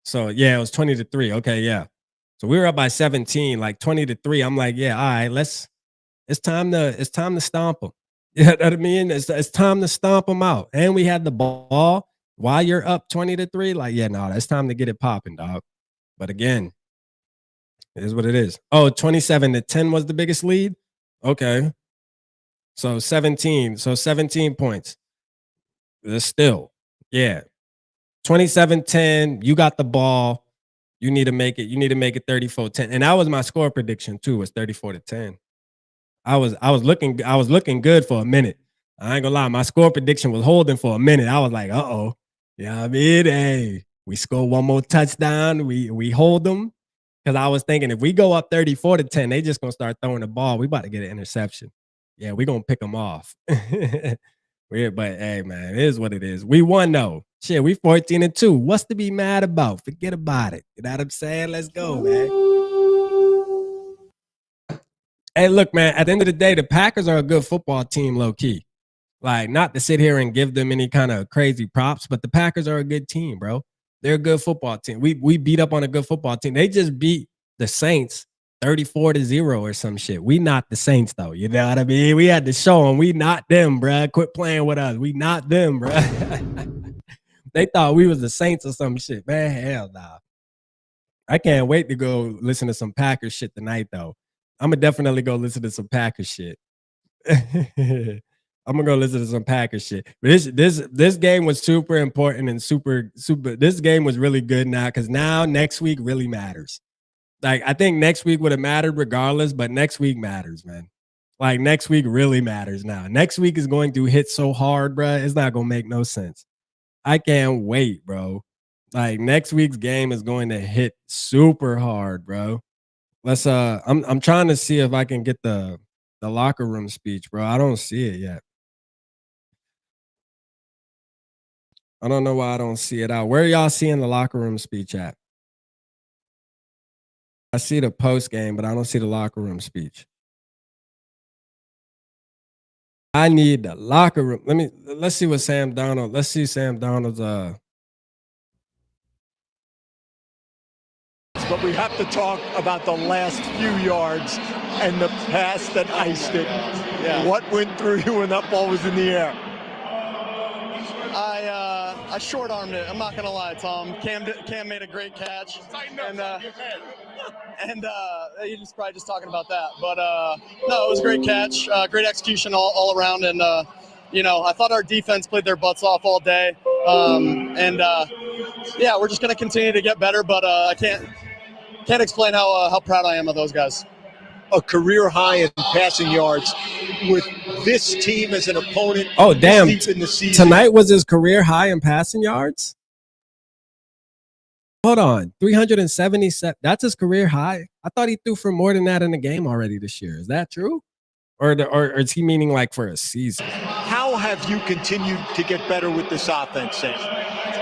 So yeah, it was 20-3. Okay, yeah. So we were up by 17, like 20-3. I'm like, yeah, all right, it's time to stomp them. You know what I mean? It's time to stomp them out. And we had the ball while you're up 20-3. Like, yeah, no, it's time to get it popping, dog. But again, it is what it is. Oh, 27-10 was the biggest lead. Okay. So 17 points. Still, yeah. 27-10, you got the ball. You need to make it 34-10. And that was my score prediction too, was 34-10. I was looking good for a minute. I ain't gonna lie, my score prediction was holding for a minute. I was like, uh-oh. You know what I mean? Hey, we score one more touchdown, we hold them. Because I was thinking if we go up 34-10, they just gonna start throwing the ball. We about to get an interception. Yeah, we gonna pick them off. Weird, but hey, man, it is what it is. We won though. Shit, we 14-2. What's to be mad about? Forget about it. You know what I'm saying? Let's go, man. Hey, look, man, at the end of the day, the Packers are a good football team, low-key. Like, not to sit here and give them any kind of crazy props, but the Packers are a good team, bro. They're a good football team. We beat up on a good football team. They just beat the Saints 34-0 or some shit. We not the Saints, though. You know what I mean? We had to show them we not them, bro. Quit playing with us. We not them, bro. They thought we was the Saints or some shit. Man, hell nah. I can't wait to go listen to some Packers shit tonight, though. I'm going to definitely go listen to some Packers shit. I'm going to go listen to some Packers shit. But this game was super important and super. This game was really good now because now next week really matters. Like, I think next week would have mattered regardless, but next week matters, man. Like, next week really matters now. Next week is going to hit so hard, bro. It's not going to make no sense. I can't wait, bro. Like next week's game is going to hit super hard, bro. Let's I'm trying to see if I can get the locker room speech, bro. I don't see it yet. I don't know why I don't see it out. Where are y'all seeing the locker room speech at? I see the post game, but I don't see the locker room speech. I need the locker room. Let's see what Sam Darnold. Let's see Sam Darnold's But we have to talk about the last few yards and the pass that iced it. Yeah. What went through you when that ball was in the air? I short armed it. I'm not gonna lie, Tom. Cam made a great catch, and he's probably just talking about that. But no, it was a great catch, great execution all around, and I thought our defense played their butts off all day, yeah, we're just gonna continue to get better. But I can't explain how proud I am of those guys. A career high in passing yards with this team as an opponent. Oh, damn. Deep in the season. Tonight was his career high in passing yards? Hold on. 377. That's his career high? I thought he threw for more than that in the game already this year. Is that true? Or is he meaning like for a season? How have you continued to get better with this offense, Sam?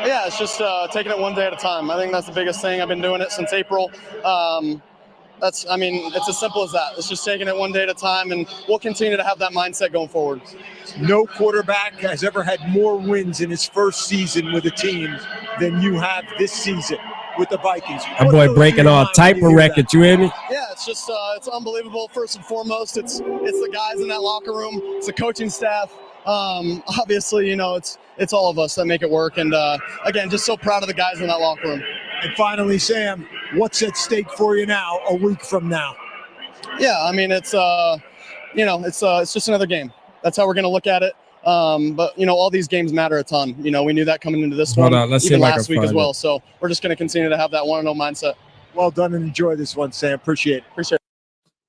Yeah, it's just taking it one day at a time. I think that's the biggest thing. I've been doing it since April. It's as simple as that. It's just taking it one day at a time, and we'll continue to have that mindset going forward. No quarterback has ever had more wins in his first season with a team than you have this season with the Vikings. That boy breaking all type of records. You hear me? Yeah, it's just it's unbelievable. First and foremost, it's the guys in that locker room. It's the coaching staff. Obviously, it's all of us that make it work. And again, just so proud of the guys in that locker room. And finally, Sam, what's at stake for you now a week from now? Yeah, I mean, it's just another game. That's how we're going to look at it. But all these games matter a ton. We knew that coming into this one, even last week as well. So we're just going to continue to have that 1-0 mindset. Well done and enjoy this one, Sam. Appreciate it.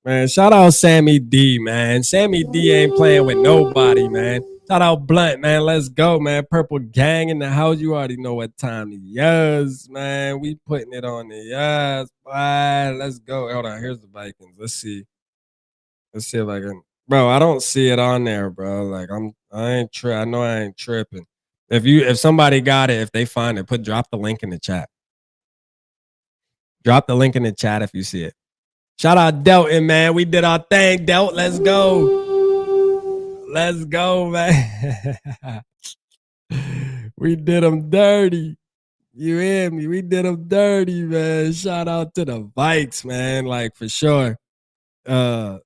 Man, shout out Sammy D, man. Sammy D ain't playing with nobody, man. Shout out Blunt, man. Let's go, man. Purple Gang in the house. You already know what time it is, man. We putting it on the yes. Bye. Let's go. Hold on. Here's the Vikings. Let's see if I can. Bro, I don't see it on there, bro. Like I know I ain't tripping. If somebody got it, if they find it, drop the link in the chat. Drop the link in the chat if you see it. Shout out Delton, man. We did our thing, Delt. Let's go. Let's go, man. We did them dirty. You hear me? We did them dirty, man. Shout out to the Vikes, man. Like for sure. How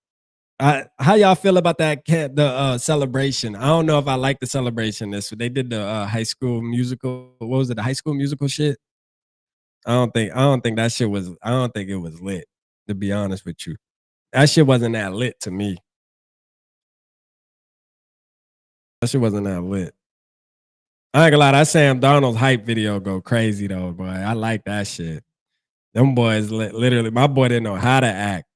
y'all feel about that the celebration? I don't know if I like the celebration. They did the High School Musical. What was it? The High School Musical shit. I don't think that shit was. I don't think it was lit. To be honest with you, that shit wasn't that lit to me. That shit wasn't that lit. I ain't gonna lie, that Sam Darnold's hype video go crazy though, boy. I like that shit. Them boys literally, my boy didn't know how to act.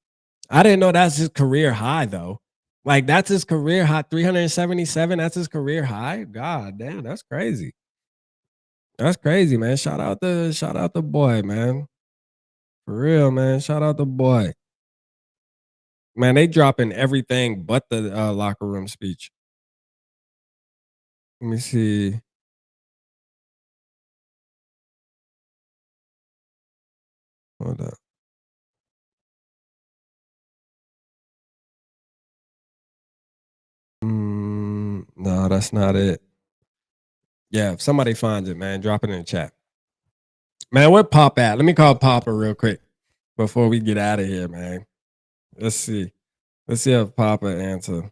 I didn't know that's his career high though. Like that's his career high, 377. That's his career high. God damn, that's crazy. That's crazy, man. Shout out the boy, man. For real, man. Shout out the boy. Man, they dropping everything but the locker room speech. Let me see. Hold up. No, that's not it. Yeah, if somebody finds it, man, drop it in the chat. Man, where Pop at? Let me call Papa real quick before we get out of here, man. Let's see. Let's see if Papa answer.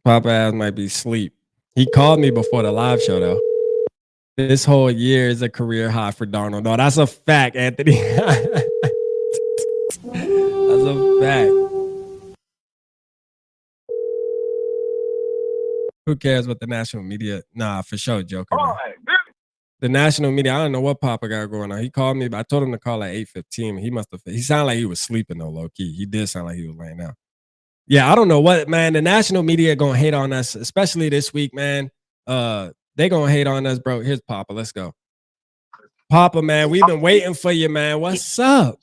Papa ass might be asleep. He called me before the live show, though. This whole year is a career high for Darnold. No, that's a fact, Anthony. That's a fact. Who cares what the national media? Nah, for sure, Joker. The national media, I don't know what Papa got going on. He called me, but I told him to call at 8:15. He sounded like he was sleeping though, low key. He did sound like he was laying down. Yeah, I don't know what, man. The national media gonna hate on us, especially this week, man. They gonna hate on us, bro. Here's Papa. Let's go. Papa, man, we've been waiting for you, man. What's up?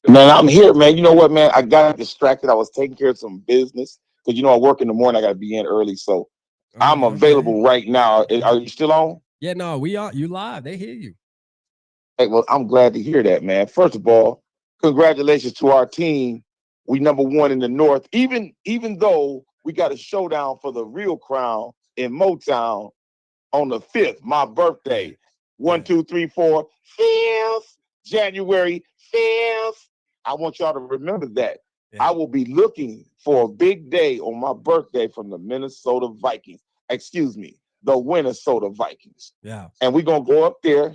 Man, I'm here, man. You know what, man? I got distracted. I was taking care of some business because, you know, I work in the morning. I got to be in early. So I'm available right now. Are you still on? Yeah, no, we are. You live. They hear you. Hey, well, I'm glad to hear that, man. First of all, congratulations to our team. We #1 in the North. Even though we got a showdown for the real crown in Motown on the 5th, my birthday. 1, 2, 3, 4, 5th, January 5th. I want y'all to remember that. Yeah. I will be looking for a big day on my birthday from the Minnesota Vikings. Excuse me, the Minnesota Vikings. Yeah. And we're going to go up there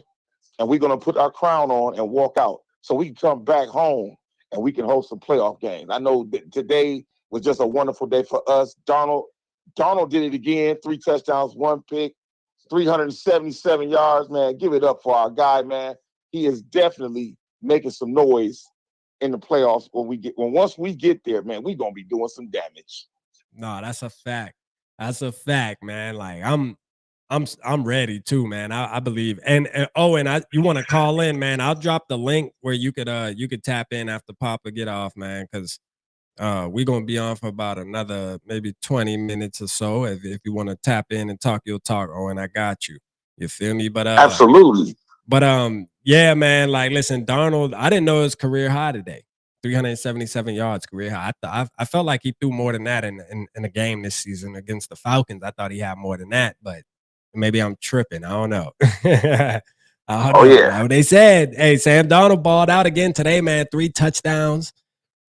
and we're going to put our crown on and walk out so we can come back home and we can host some playoff games. I know that today was just a wonderful day for us. Darnold did it again, 3 touchdowns, 1 pick, 377 yards, man. Give it up for our guy, man. He is definitely making some noise in the playoffs once we get there, man. We're gonna be doing some damage. No, that's a fact. That's a fact, man. Like I'm ready too, man. I believe. And you want to call in, man? I'll drop the link where you could tap in after Papa get off, man, because we're gonna be on for about another maybe 20 minutes or so. If you want to tap in and talk, you'll talk. Owen, I got you. You feel me? But absolutely. But yeah, man. Like, listen, Darnold. I didn't know his career high today. 377 yards, career high. I felt like he threw more than that in a game this season against the Falcons. I thought he had more than that, but maybe I'm tripping. I don't know. I don't know. Yeah. Now, they said, hey, Sam Darnold balled out again today, man. 3 touchdowns.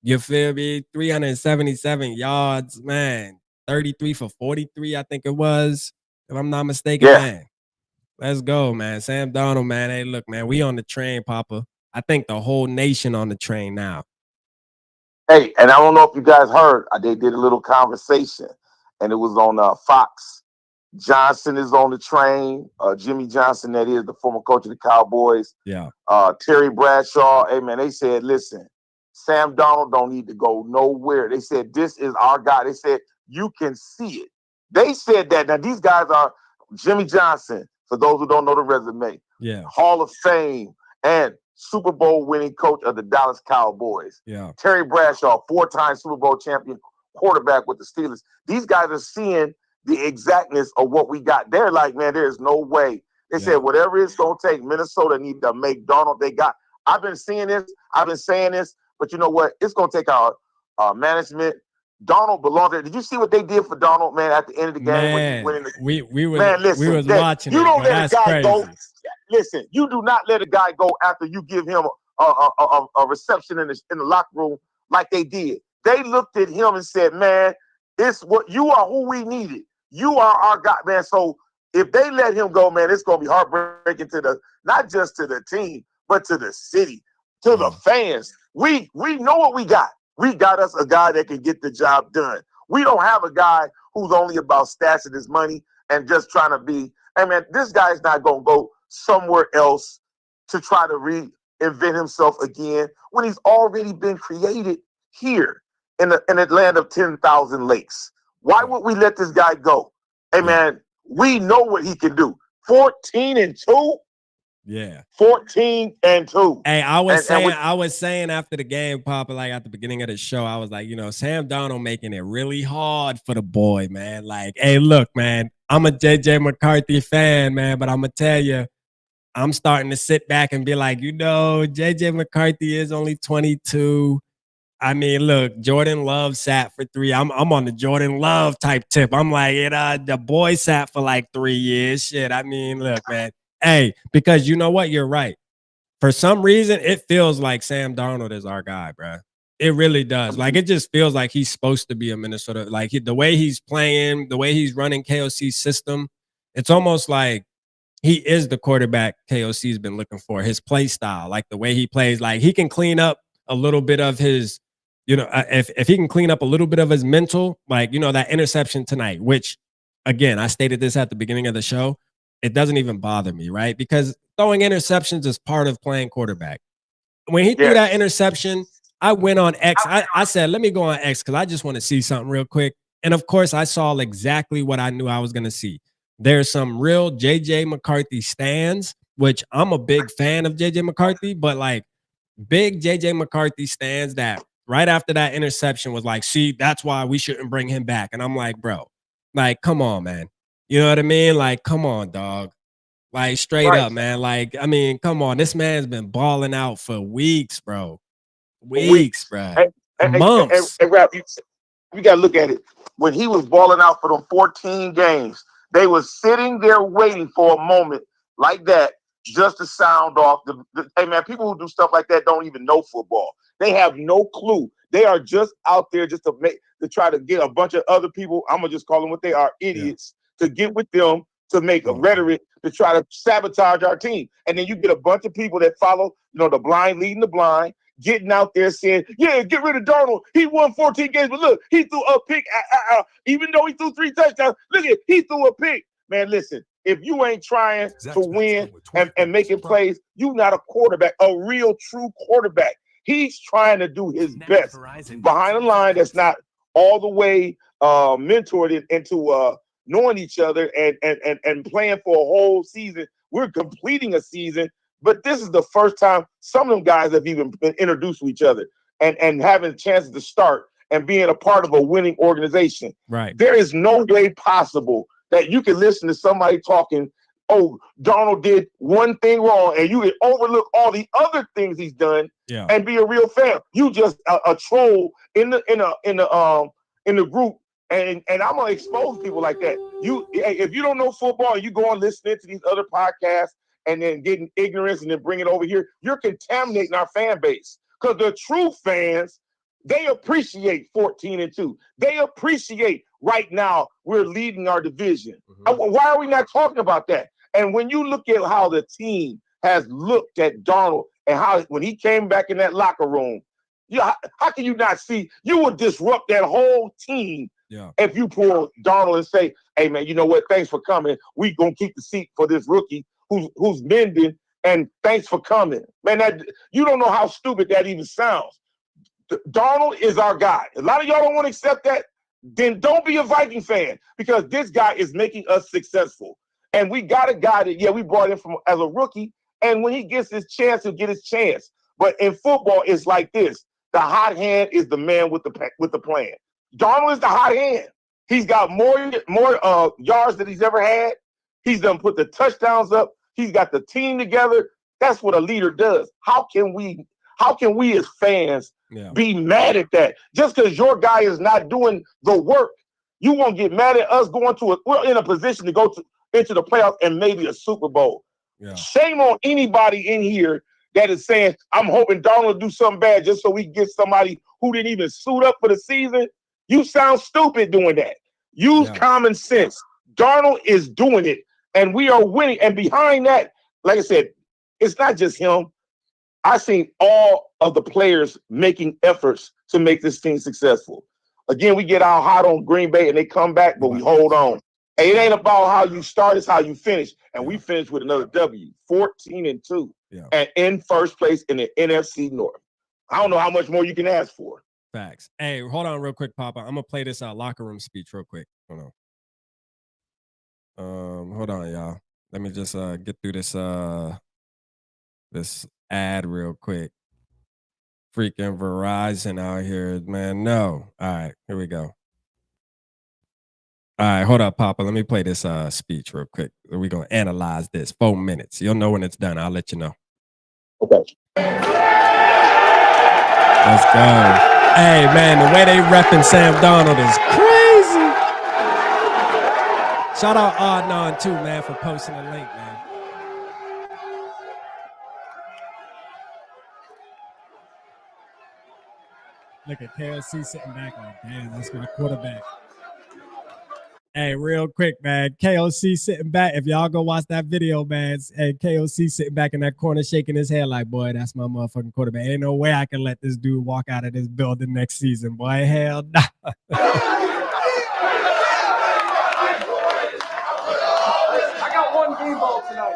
You feel me? 377 yards, man. 33 for 43, I think it was, if I'm not mistaken, man. Let's go, man. Sam Darnold, man. Hey, look, man, we on the train, Papa. I think the whole nation on the train now. Hey, and I don't know if you guys heard, they did a little conversation, and it was on Fox. Johnson is on the train. Jimmy Johnson, that is the former coach of the Cowboys. Yeah. Terry Bradshaw. Hey, man, they said, listen, Sam Darnold don't need to go nowhere. They said, this is our guy. They said, you can see it. They said that. Now, these guys are Jimmy Johnson, for those who don't know the resume. Yeah. Hall of Fame and Super Bowl winning coach of the Dallas Cowboys. Yeah. Terry Bradshaw, 4-time Super Bowl champion quarterback with the Steelers. These guys are seeing the exactness of what we got. They're like, man, there's no way. They said, whatever it's going to take, Minnesota need to make Darnold. I've been seeing this. I've been saying this. But you know what? It's going to take our management. Darnold belongs there. Did you see what they did for Darnold, man, at the end of the game? Man, when he we was watching you it, don't let a guy crazy. go. Listen, you do not let a guy go after you give him a reception in the locker room like they did. They looked at him and said, man, it's what you are who we needed. You are our guy, man. So if they let him go, man, it's going to be heartbreaking not just to the team, but to the city, to the fans. We know what we got. We got us a guy that can get the job done. We don't have a guy who's only about stashing his money and just trying to be, hey, man, this guy's not going to go somewhere else to try to reinvent himself again when he's already been created here in the land of 10,000 lakes. Why would we let this guy go? Hey, man, we know what he can do. 14-2. Yeah. 14-2. Hey, I was saying after the game, Papa, like at the beginning of the show, I was like, Sam Darnold making it really hard for the boy, man. Like, hey, look, man, I'm a JJ McCarthy fan, man, but I'm gonna tell you, I'm starting to sit back and be like, JJ McCarthy is only 22. I mean, look, Jordan Love sat for 3. I'm on the Jordan Love type tip. I'm like, the boy sat for like 3 years. Shit. I mean, look, man. Hey, because you know what? You're right. For some reason, it feels like Sam Darnold is our guy, bro. It really does. Like, it just feels like he's supposed to be a Minnesota. Like, the way he's playing, the way he's running KOC's system, it's almost like he is the quarterback KOC's been looking for. His play style, like the way he plays, like he can clean up a little bit of his, if he can clean up a little bit of his mental, like, that interception tonight, which, again, I stated this at the beginning of the show. It doesn't even bother me, right? Because throwing interceptions is part of playing quarterback. When he threw that interception, I went on X. I said, let me go on X because I just want to see something real quick. And of course, I saw exactly what I knew I was going to see. There's some real JJ McCarthy stands which I'm a big fan of JJ McCarthy, but like big JJ McCarthy stands that right after that interception was like, see, that's why we shouldn't bring him back. And I'm like, bro, like, come on, man. You know what I mean? Like, come on, dog. Like, straight up, man. Like, I mean, come on. This man's been balling out for weeks, bro. Weeks, bro. Months. And Rap, you got to look at it. When he was balling out for them 14 games, they was sitting there waiting for a moment like that just to sound off. Hey, man, people who do stuff like that don't even know football. They have no clue. They are just out there just to try to get a bunch of other people, I'm going to just call them what they are, idiots, to get with them to make a rhetoric to try to sabotage our team. And then you get a bunch of people that follow, the blind leading the blind, getting out there saying, yeah, get rid of Darnold. He won 14 games, but look, he threw a pick. Even though he threw 3 touchdowns, look at he threw a pick. Man, listen, if you ain't trying to win and making plays, you're not a quarterback, a real true quarterback. He's trying to do his best behind a line that's not all the way mentored into knowing each other and playing for a whole season. We're completing a season, but this is the first time some of them guys have even been introduced to each other and having chances to start and being a part of a winning organization. Right. There is no way possible that you can listen to somebody talking, oh, Darnold did one thing wrong, and you can overlook all the other things he's done and be a real fan. You just a troll in the group. And I'm gonna expose people like that. If you don't know football and you go on listening to these other podcasts and then getting ignorance and then bring it over here, you're contaminating our fan base. Because the true fans, they appreciate 14-2. They appreciate right now we're leading our division. Why are we not talking about that? And when you look at how the team has looked at Darnold and how when he came back in that locker room, how can you not see? You would disrupt that whole team. If you pull Darnold and say, hey, man, you know what? Thanks for coming. We're going to keep the seat for this rookie who's mending, and thanks for coming. Man, you don't know how stupid that even sounds. Darnold is our guy. A lot of y'all don't want to accept that. Then don't be a Viking fan, because this guy is making us successful. And we got a guy that, we brought in from as a rookie, and when he gets his chance, he'll get his chance. But in football, it's like this. The hot hand is the man with the plan. Darnold is the hot hand. He's got more yards than he's ever had. He's done put the touchdowns up. He's got the team together. That's what a leader does. How can we as fans be mad at that? Just because your guy is not doing the work, you won't get mad at us we're in a position to go into the playoffs and maybe a Super Bowl. Shame on anybody in here that is saying, I'm hoping Darnold will do something bad just so we can get somebody who didn't even suit up for the season. You sound stupid doing that. Use common sense. Darnold is doing it, and we are winning. And behind that, like I said, it's not just him. I've seen all of the players making efforts to make this team successful. Again, we get out hot on Green Bay, and they come back, but we hold on. And it ain't about how you start, it's how you finish. And we finished with another W, 14-2, and in first place in the NFC North. I don't know how much more you can ask for. Facts. Hey, hold on real quick, Papa. I'm gonna play this locker room speech real quick. Hold on, y'all. Let me just get through this ad real quick. Freaking Verizon out here, man. No. All right, here we go. All right, hold up, Papa. Let me play this speech real quick. We're gonna analyze this. 4 minutes. You'll know when it's done. I'll let you know. Okay. Let's go. Hey, man, the way they repping Sam Darnold is crazy. Shout out Adnan, too, man, for posting the link, man. Look at KLC sitting back like, damn, that's my quarterback. Hey, real quick, man. KOC sitting back. If y'all go watch that video, man, hey, KOC sitting back in that corner shaking his head like, boy, that's my motherfucking quarterback. Ain't no way I can let this dude walk out of this building next season, boy. Hell no. I got one game ball tonight.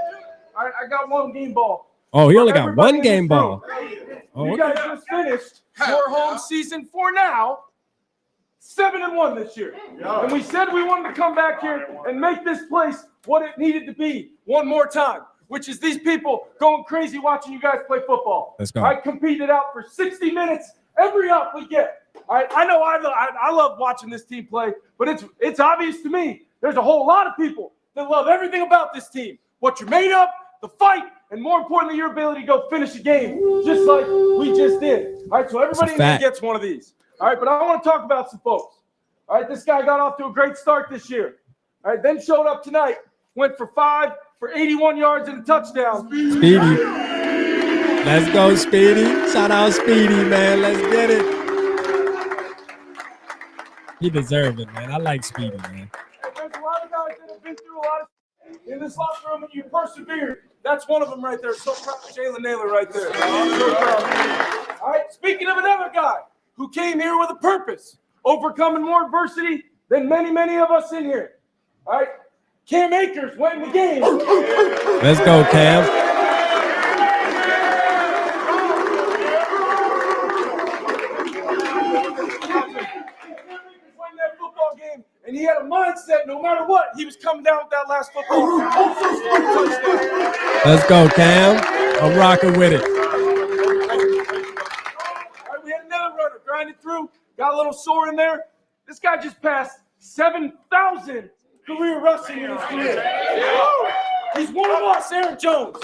All right, I got one game ball. Oh, he only got one game ball. Oh, you guys just finished your home season for now. 7-1 this year. And we said we wanted to come back here and make this place what it needed to be one more time. which is these people going crazy watching you guys play football. Let's go. I competed out for 60 minutes every up we get. I know I love watching this team play, but it's obvious to me there's a whole lot of people that love everything about this team. What you're made of, the fight, and more importantly, your ability to go finish a game just like we just did. All right, so everybody in here gets one of these. All right, but I want to talk about some folks. All right, this guy got off to a great start this year. All right, then showed up tonight, went for 5 for 81 yards and a touchdown. Speedy. Let's go, Speedy. Shout out Speedy, man. Let's get it. He deserves it, man. I like Speedy, man. There's a lot of guys that have been through a lot of in this locker room, and you persevered. That's one of them right there. So proud of Jalen Naylor right there. So proud. All right, speaking of another guy who came here with a purpose, overcoming more adversity than many, many of us in here. All right, Cam Akers went in the game. Let's go, Cam. And he had a mindset, no matter what, he was coming down with that last football. Let's go, Cam. I'm rocking with it. All right, we had another runner grinded through, got a little sore in there. This guy just passed 7,000 career rushing in his career. He's one of us, Aaron Jones.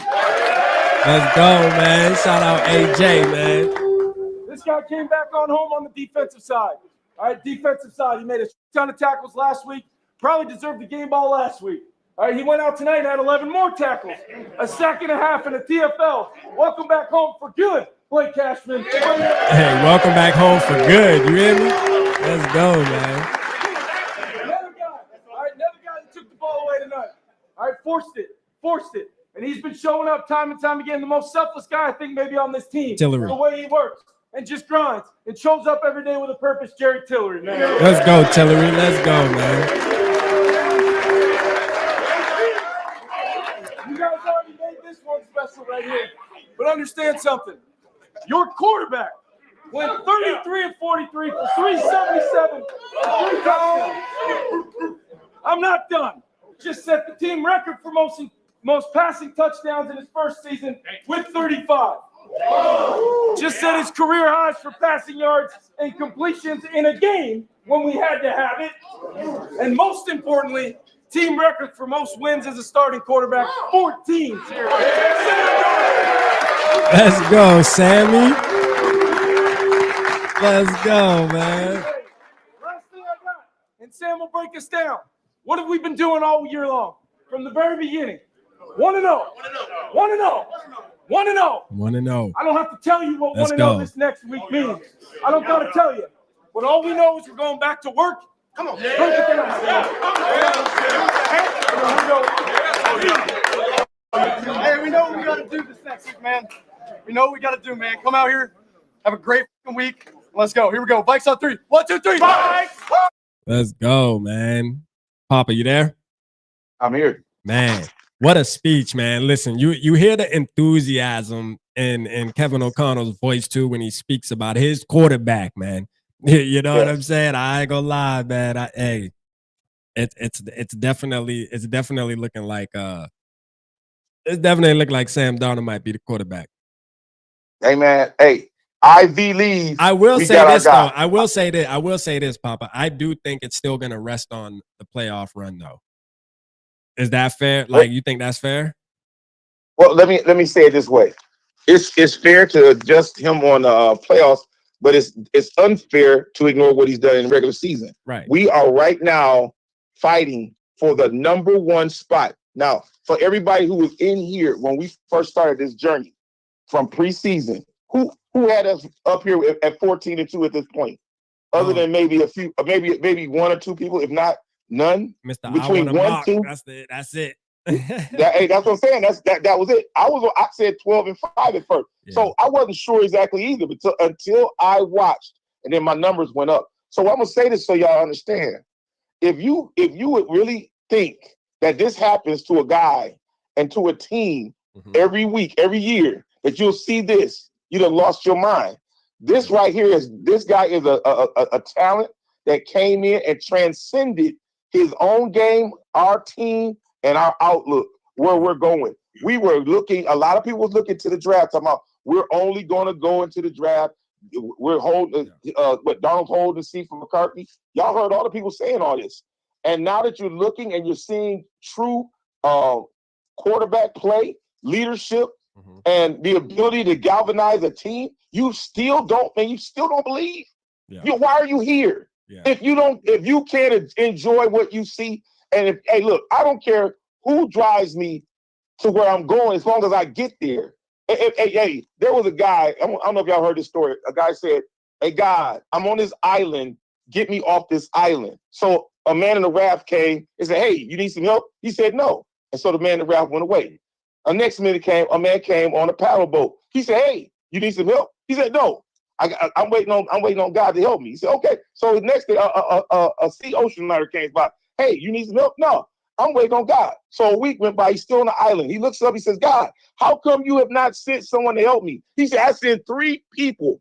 Let's go, man. Shout out AJ, man. This guy came back on home on the defensive side. All right, defensive side. He made a ton of tackles last week. Probably deserved the game ball last week. All right, he went out tonight and had 11 more tackles, a sack and a half in a TFL. Welcome back home for good, Blake Cashman. Hey, welcome back home for good. You hear me? Let's go, man. Another guy. All right, another guy that took the ball away tonight. All right, forced it. And he's been showing up time and time again. The most selfless guy, I think, maybe on this team. Tillery. The way he works. And just grinds and shows up every day with a purpose. Jerry Tillery, man. Let's go, Tillery. Let's go, man. You guys already made this one special right here. But understand something. Your quarterback went 33 of 43 for 377 and 3 touchdowns. I'm not done. Just set the team record for most passing touchdowns in his first season with 35. Just set his career highs for passing yards and completions in a game when we had to have it. And most importantly, team record for most wins as a starting quarterback, 14. Let's go, Sammy. Let's go, man. Last thing I got, and Sam will break us down. What have we been doing all year long? From the very beginning. 1-0. 1-0. 1-0. 1-0. I don't have to tell you what Let's 1-0 go. this next week means. I don't got to tell you. But all we know is we're going back to work. Come on. Hey, we know what we got to do this next week, man. We know what we got to do, man. Come out here, have a great week. Let's go. Here we go. Bikes on 3. 1, 2, 3. Bikes! Let's go, man. Papa, you there? I'm here. Man, what a speech, man. Listen, you hear the enthusiasm in Kevin O'Connell's voice, too, when he speaks about his quarterback, man. You know what I'm saying? I ain't gonna lie, man. It's definitely looking like Sam Darnold might be the quarterback. Hey, man. Hey, Ivy League. I will say this, though. I will say this, Papa. I do think it's still gonna rest on the playoff run, though. Is that fair? Like, you think that's fair? Well, let me say it this way. It's fair to adjust him on playoffs, but it's unfair to ignore what he's done in the regular season. Right. We are right now fighting for the #1 spot. Now, for everybody who was in here when we first started this journey from preseason, who had us up here at 14-2 at this point? Other than maybe a few, maybe 1 or 2 people, if not none. Mr. Between 1, 2. That's it. Hey, that's what I'm saying. That was it. I said 12-5 at first, so I wasn't sure exactly either until I watched, and then my numbers went up. So I'm gonna say this so y'all understand. If you would really think that this happens to a guy and to a team every week, every year, that you'll see this, you'd have lost your mind. This right here this guy is a talent that came in and transcended his own game, our team, and our outlook where we're going. We were looking, a lot of people was looking to the draft, talking about we're only going to go into the draft. We're holding what Darnold holding the seat for McCarthy. Y'all heard all the people saying all this. And now that you're looking and you're seeing true quarterback play, leadership, and the ability to galvanize a team, you still don't believe. Why are you here? If you can't enjoy what you see, and hey, look, I don't care who drives me to where I'm going as long as I get there. Hey, there was a guy, I don't know if y'all heard this story. A guy said, "Hey, God, I'm on this island. Get me off this island." So a man in the raft came and said, "Hey, you need some help?" He said, "No." And so the man in the raft went away. The next minute a man came on a paddle boat. He said, "Hey, you need some help?" He said, "No. I'm waiting on God to help me." He said, "Okay." So the next day, a sea ocean liner came by. "Hey, you need some help?" "No, I'm waiting on God." So a week went by. He's still on the island. He looks up. He says, "God, how come you have not sent someone to help me?" He said, "I sent 3 people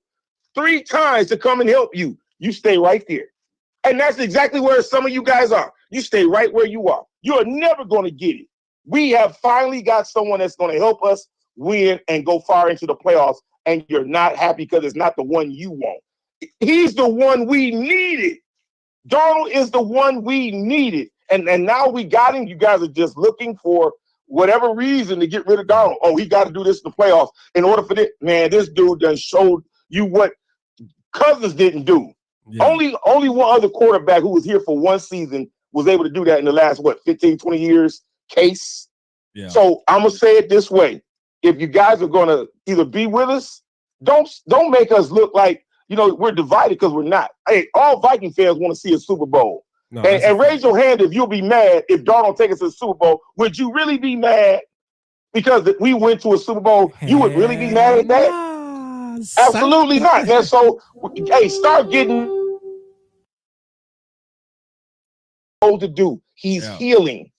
3 times to come and help you. You stay right there." And that's exactly where some of you guys are. You stay right where you are. You are never going to get it. We have finally got someone that's going to help us win and go far into the playoffs, and you're not happy because it's not the one you want. He's the one we needed. Darnold is the one we needed. And now we got him. You guys are just looking for whatever reason to get rid of Darnold. Oh, he got to do this in the playoffs. In order for this, man, this dude done showed you what Cousins didn't do. Only one other quarterback who was here for one season was able to do that in the last, 15, 20 years, Case. So I'm going to say it this way. If you guys are going to either be with us, don't make us look like, we're divided, because we're not. Hey, all Viking fans want to see a Super Bowl. And raise your hand if you'll be mad if Darnold take us to the Super Bowl. Would you really be mad because we went to a Super Bowl? You would really be mad at that? Absolutely not. And so, hey, start getting to do. He's healing.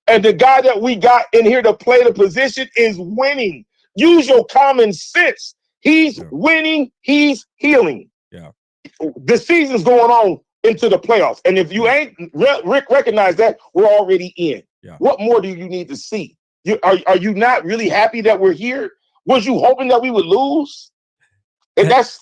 And the guy that we got in here to play the position is winning. Use your common sense. He's winning. He's healing. The season's going on into the playoffs. And if you ain't recognize that, we're already in. What more do you need to see? Are you not really happy that we're here? Was you hoping that we would lose? And that's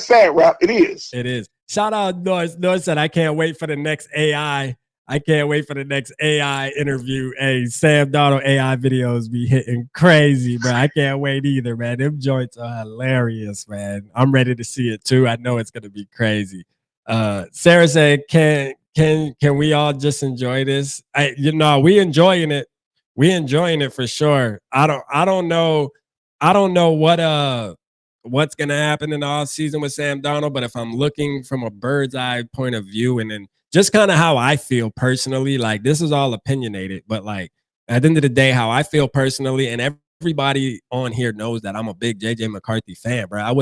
sad, Rap. It is. It is. Shout out Norris. Norris said, "I can't wait for the next AI. I can't wait for the next AI interview." Hey, Sam Darnold AI videos be hitting crazy, bro. I can't wait either, man. Them joints are hilarious, man. I'm ready to see it too. I know it's gonna be crazy. Sarah said, "Can we all just enjoy this?" We enjoying it. We enjoying it for sure. I don't know what's going to happen in the offseason with Sam Darnold, but if I'm looking from a bird's eye point of view, and then just kind of how I feel personally, like, this is all opinionated, but like at the end of the day, how I feel personally, and everybody on here knows that I'm a big JJ McCarthy fan, bro.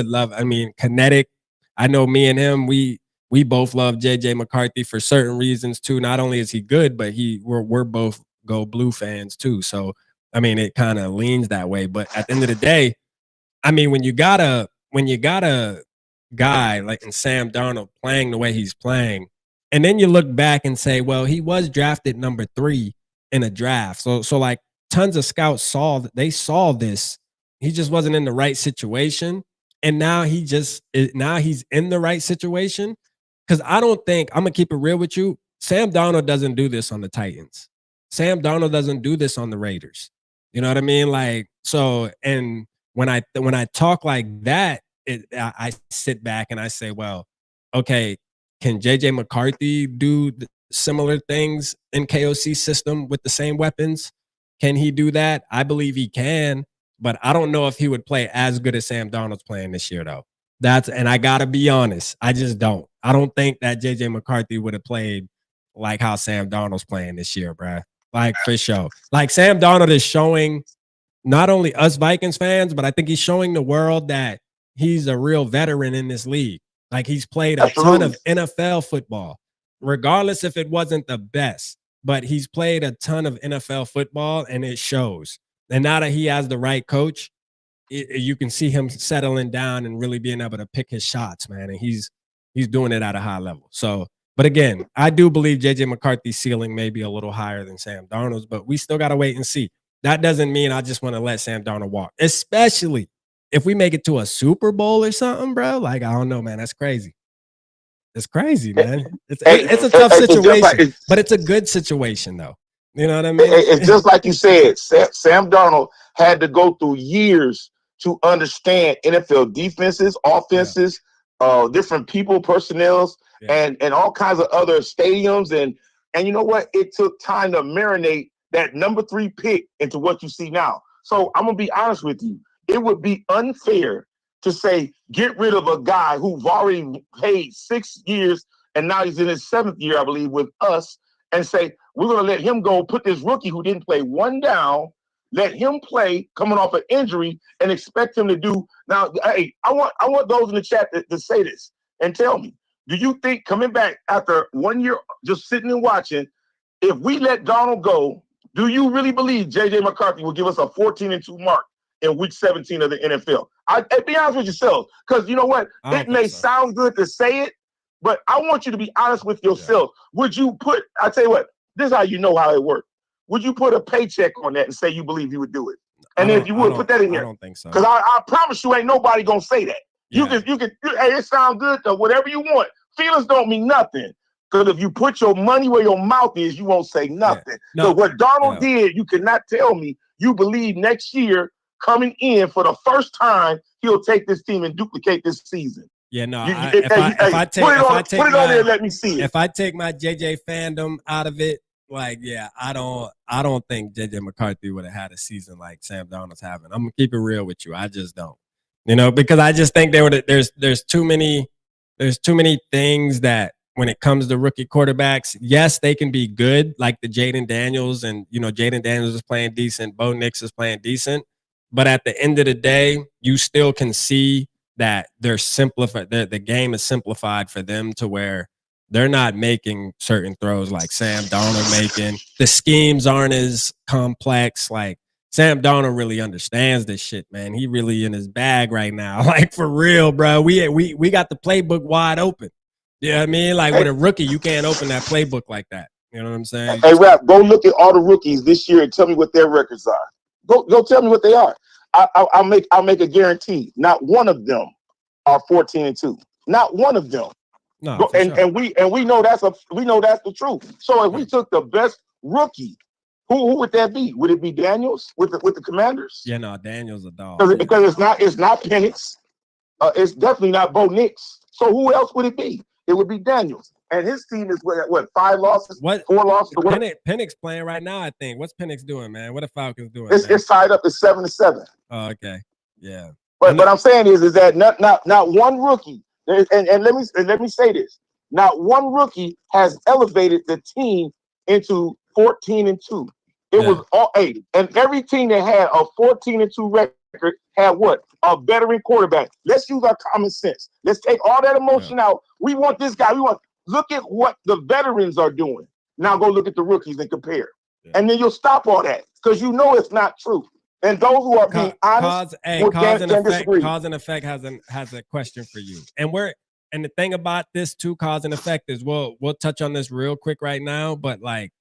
Kinetic. I know me and him, we both love JJ McCarthy for certain reasons too. Not only is he good, but we're both Go Blue fans too. So it kind of leans that way. But at the end of the day, when you got a guy like in Sam Darnold playing the way he's playing, and then you look back and say, well, he was drafted number 3 in a draft. So like tons of scouts saw this. He just wasn't in the right situation. And now he's in the right situation. Because I don't think, I'm gonna keep it real with you, Sam Darnold doesn't do this on the Titans. Sam Darnold doesn't do this on the Raiders. You know what I mean? Like, so, and when I talk like that, I sit back and I say, well, okay, can JJ McCarthy do similar things in KOC system with the same weapons? Can he do that? I believe he can, but I don't know if he would play as good as Sam Darnold's playing this year, though. And I gotta be honest, I just don't. I don't think that JJ McCarthy would have played like how Sam Darnold's playing this year, bruh. Like, for sure. Like, Sam Darnold is showing not only us Vikings fans, but I think he's showing the world that he's a real veteran in this league. Like, he's played a ton of NFL football, regardless if it wasn't the best, but he's played a ton of NFL football, and it shows. And now that he has the right coach, you can see him settling down and really being able to pick his shots, man. And he's doing it at a high level. So, but again, I do believe JJ McCarthy's ceiling may be a little higher than Sam Darnold's, but we still got to wait and see. that doesn't mean I just want to let Sam Darnold walk, especially if we make it to a Super Bowl or something, bro. Like, I don't know, man. That's crazy. It's crazy, man. It's a tough situation, but it's a good situation, though. You know what I mean? It's just like you said, Sam Darnold had to go through years to understand NFL defenses, offenses, different people, personnels, and all kinds of other stadiums. And you know what? It took time to marinate that number 3 pick into what you see now. So I'm going to be honest with you. It would be unfair to say, get rid of a guy who've already paid 6 years, and now he's in his 7th year, I believe, with us, and say, we're going to let him go, put this rookie who didn't play one down, let him play coming off an injury, and expect him to do. Now, hey, I want those in the chat to say this and tell me, do you think coming back after 1 year just sitting and watching, if we let Darnold go, do you really believe J.J. McCarthy will give us a 14-2 mark in week 17 of the NFL? Be honest with yourself, because you know what? It may sound good to say it, but I want you to be honest with yourself. Yeah. Would you put, I tell you what, this is how you know how it works. Would you put a paycheck on that and say you believe you would do it? And if you would, put that in here. I don't think so. Because I promise you ain't nobody going to say that. Yeah. You can, hey, it sounds good, or whatever you want. Feelings don't mean nothing. Because if you put your money where your mouth is, you won't say nothing. Yeah. So what Darnold did, you cannot tell me you believe next year coming in for the first time, he'll take this team and duplicate this season. Yeah, no. If I take my JJ fandom out of it, like, yeah, I don't think JJ McCarthy would have had a season like Sam Darnold's having. I'm gonna keep it real with you. I just don't. You know, because I just think there's too many things that when it comes to rookie quarterbacks, yes, they can be good, like the Jaden Daniels, and you know, Jaden Daniels is playing decent, Bo Nix is playing decent, but at the end of the day, you still can see that they're simplified. The game is simplified for them to where they're not making certain throws like Sam Darnold making. The schemes aren't as complex. Like Sam Darnold really understands this shit, man. He really in his bag right now. Like for real, bro. We got the playbook wide open. You know what I mean? Like with a rookie, you can't open that playbook like that. You know what I'm saying? Hey, Rap, go look at all the rookies this year and tell me what their records are. Go tell me what they are. I'll make a guarantee. Not one of them are 14-2. Not one of them. No, and we know that's the truth. So if we took the best rookie, who would that be? Would it be Daniels with the Commanders? Yeah, no, Daniels a dog. Because it's not Penix. It's definitely not Bo Nix. So who else would it be? It would be Daniels. And his team is what 5 losses? 4 losses? Penix playing right now, I think. What's Penix doing, man? What are Falcons doing? It's tied up at 7-7. Oh, okay. Yeah. But what I'm saying is that not one rookie, and let me say this. Not one rookie has elevated the team into 14-2. It was all 8. And every team that had a 14-2 record had what? A veteran quarterback. Let's use our common sense. Let's take all that emotion out. We want this guy. Look at what the veterans are doing. Now go look at the rookies and compare. Yeah. And then you'll stop all that because you know it's not true. And those who are being honest cause and effect has a question for you. And the thing about this too, cause and effect is we'll touch on this real quick right now, but like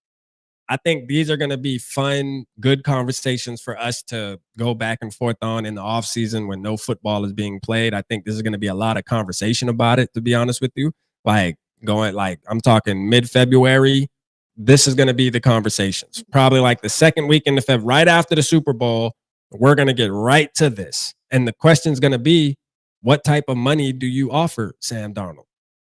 I think these are going to be fun, good conversations for us to go back and forth on in the off season when no football is being played. I think this is going to be a lot of conversation about it, to be honest with you. Like I'm talking mid-February. This is going to be the conversations. Probably like the second weekend of February, right after the Super Bowl, we're going to get right to this. And the question is going to be, what type of money do you offer Sam Darnold?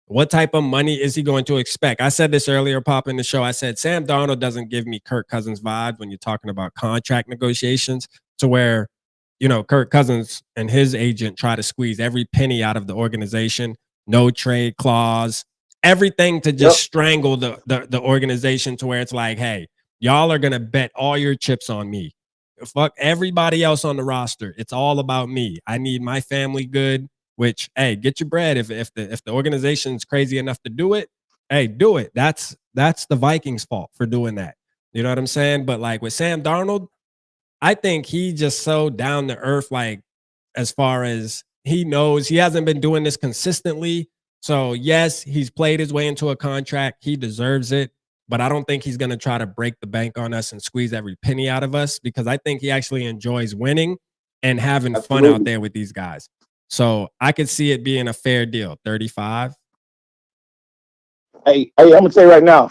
What type of money is he going to expect? I said this earlier, Pop, in the show. I said, Sam Darnold doesn't give me Kirk Cousins vibes when you're talking about contract negotiations, to where, you know, Kirk Cousins and his agent try to squeeze every penny out of the organization, no trade clause, everything to just strangle the organization to where it's like, hey, y'all are going to bet all your chips on me. Fuck everybody else on the roster. It's all about me. I need my family good. Which, hey, get your bread. If the organization's crazy enough to do it, hey, do it. That's the Vikings' fault for doing that. You know what I'm saying? But like with Sam Darnold, I think he just so down to earth, like as far as he knows, he hasn't been doing this consistently. So yes, he's played his way into a contract. He deserves it. but I don't think he's going to try to break the bank on us and squeeze every penny out of us, because I think he actually enjoys winning and having fun out there with these guys. So I could see it being a fair deal, 35. Hey, I'm gonna tell you right now.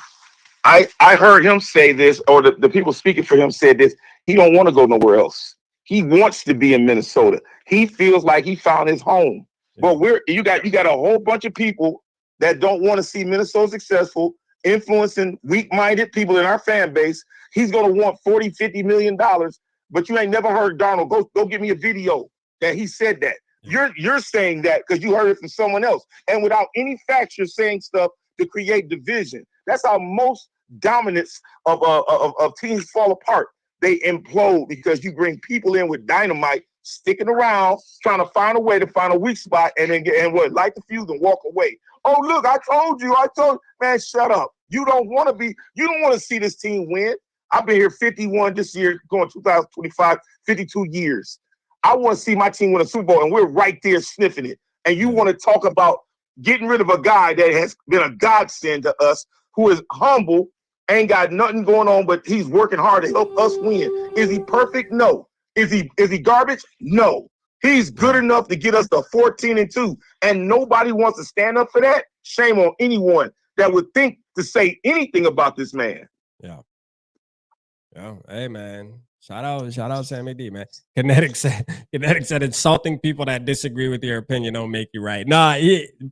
I heard him say this, or the people speaking for him said this. He don't want to go nowhere else. He wants to be in Minnesota. He feels like he found his home. But you got a whole bunch of people that don't want to see Minnesota successful, influencing weak-minded people in our fan base. He's gonna want $40-50 million, but you ain't never heard Darnold. Go give me a video that he said that. You're saying that because you heard it from someone else, and without any facts, you're saying stuff to create division. That's how most dominance of teams fall apart. They implode because you bring people in with dynamite, sticking around, trying to find a way to find a weak spot, and then light the fuse and walk away. Oh, look, I told you, man, shut up. You don't want to see this team win. I've been here 51 this year, going 2025, 52 years. I want to see my team win a Super Bowl, and we're right there sniffing it. And you want to talk about getting rid of a guy that has been a godsend to us, who is humble, ain't got nothing going on, but he's working hard to help us win. Is he perfect? No. Is he garbage? No. He's good enough to get us to 14-2, and nobody wants to stand up for that. Shame on anyone that would think to say anything about this man. Yeah. Hey, man. Shout out Sammy D, man. Kinetic said insulting people that disagree with your opinion don't make you right. Nah,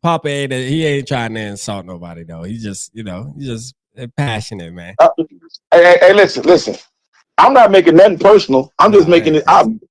Papa ain't trying to insult nobody though. He's just passionate, man. Hey, listen. I'm not making nothing personal. I'm just making it obvious.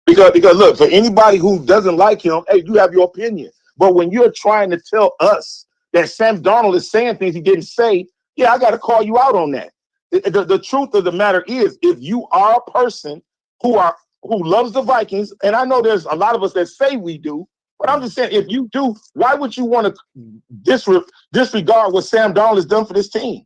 Because look, for anybody who doesn't like him, hey, you have your opinion. But when you're trying to tell us that Sam Darnold is saying things he didn't say, yeah, I got to call you out on that. The truth of the matter is, if you are a person who loves the Vikings, and I know there's a lot of us that say we do, but I'm just saying, if you do, why would you want to disregard what Sam Darnold has done for this team?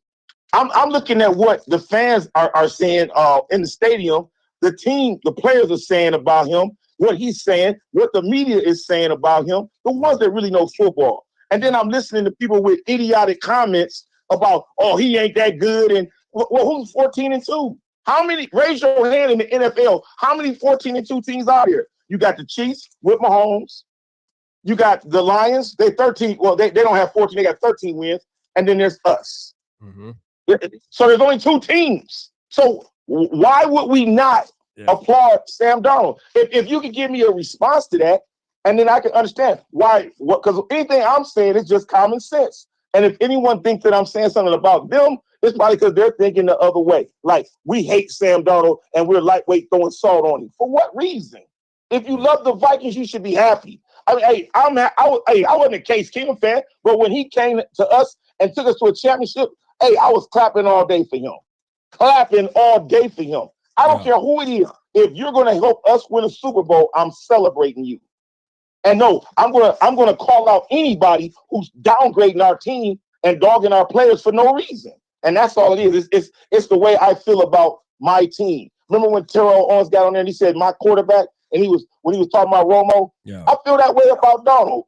I'm looking at what the fans are saying in the stadium, the players are saying about him, what he's saying, what the media is saying about him, the ones that really know football. And then I'm listening to people with idiotic comments about, oh, he ain't that good, and well, who's 14-2? How many? Raise your hand in the NFL. How many 14-2 teams are there? You got the Chiefs with Mahomes. You got the Lions. They 13. Well, they don't have 14. They got 13 wins. And then there's us. Mm-hmm. So there's only 2 teams. So why would we not applaud Sam Darnold? If you could give me a response to that, and then I can understand why. Because anything I'm saying is just common sense. And if anyone thinks that I'm saying something about them, it's probably because they're thinking the other way. Like, we hate Sam Darnold and we're lightweight throwing salt on him. For what reason? If you love the Vikings, you should be happy. I mean, I wasn't a Case Keenum fan, but when he came to us and took us to a championship, I was clapping all day for him. Clapping all day for him. I don't care who it is. If you're going to help us win a Super Bowl, I'm celebrating you. And no, I'm gonna call out anybody who's downgrading our team and dogging our players for no reason. And that's all it is. It's the way I feel about my team. Remember when Terrell Owens got on there and he said my quarterback, and when he was talking about Romo? Yeah. I feel that way about Darnold.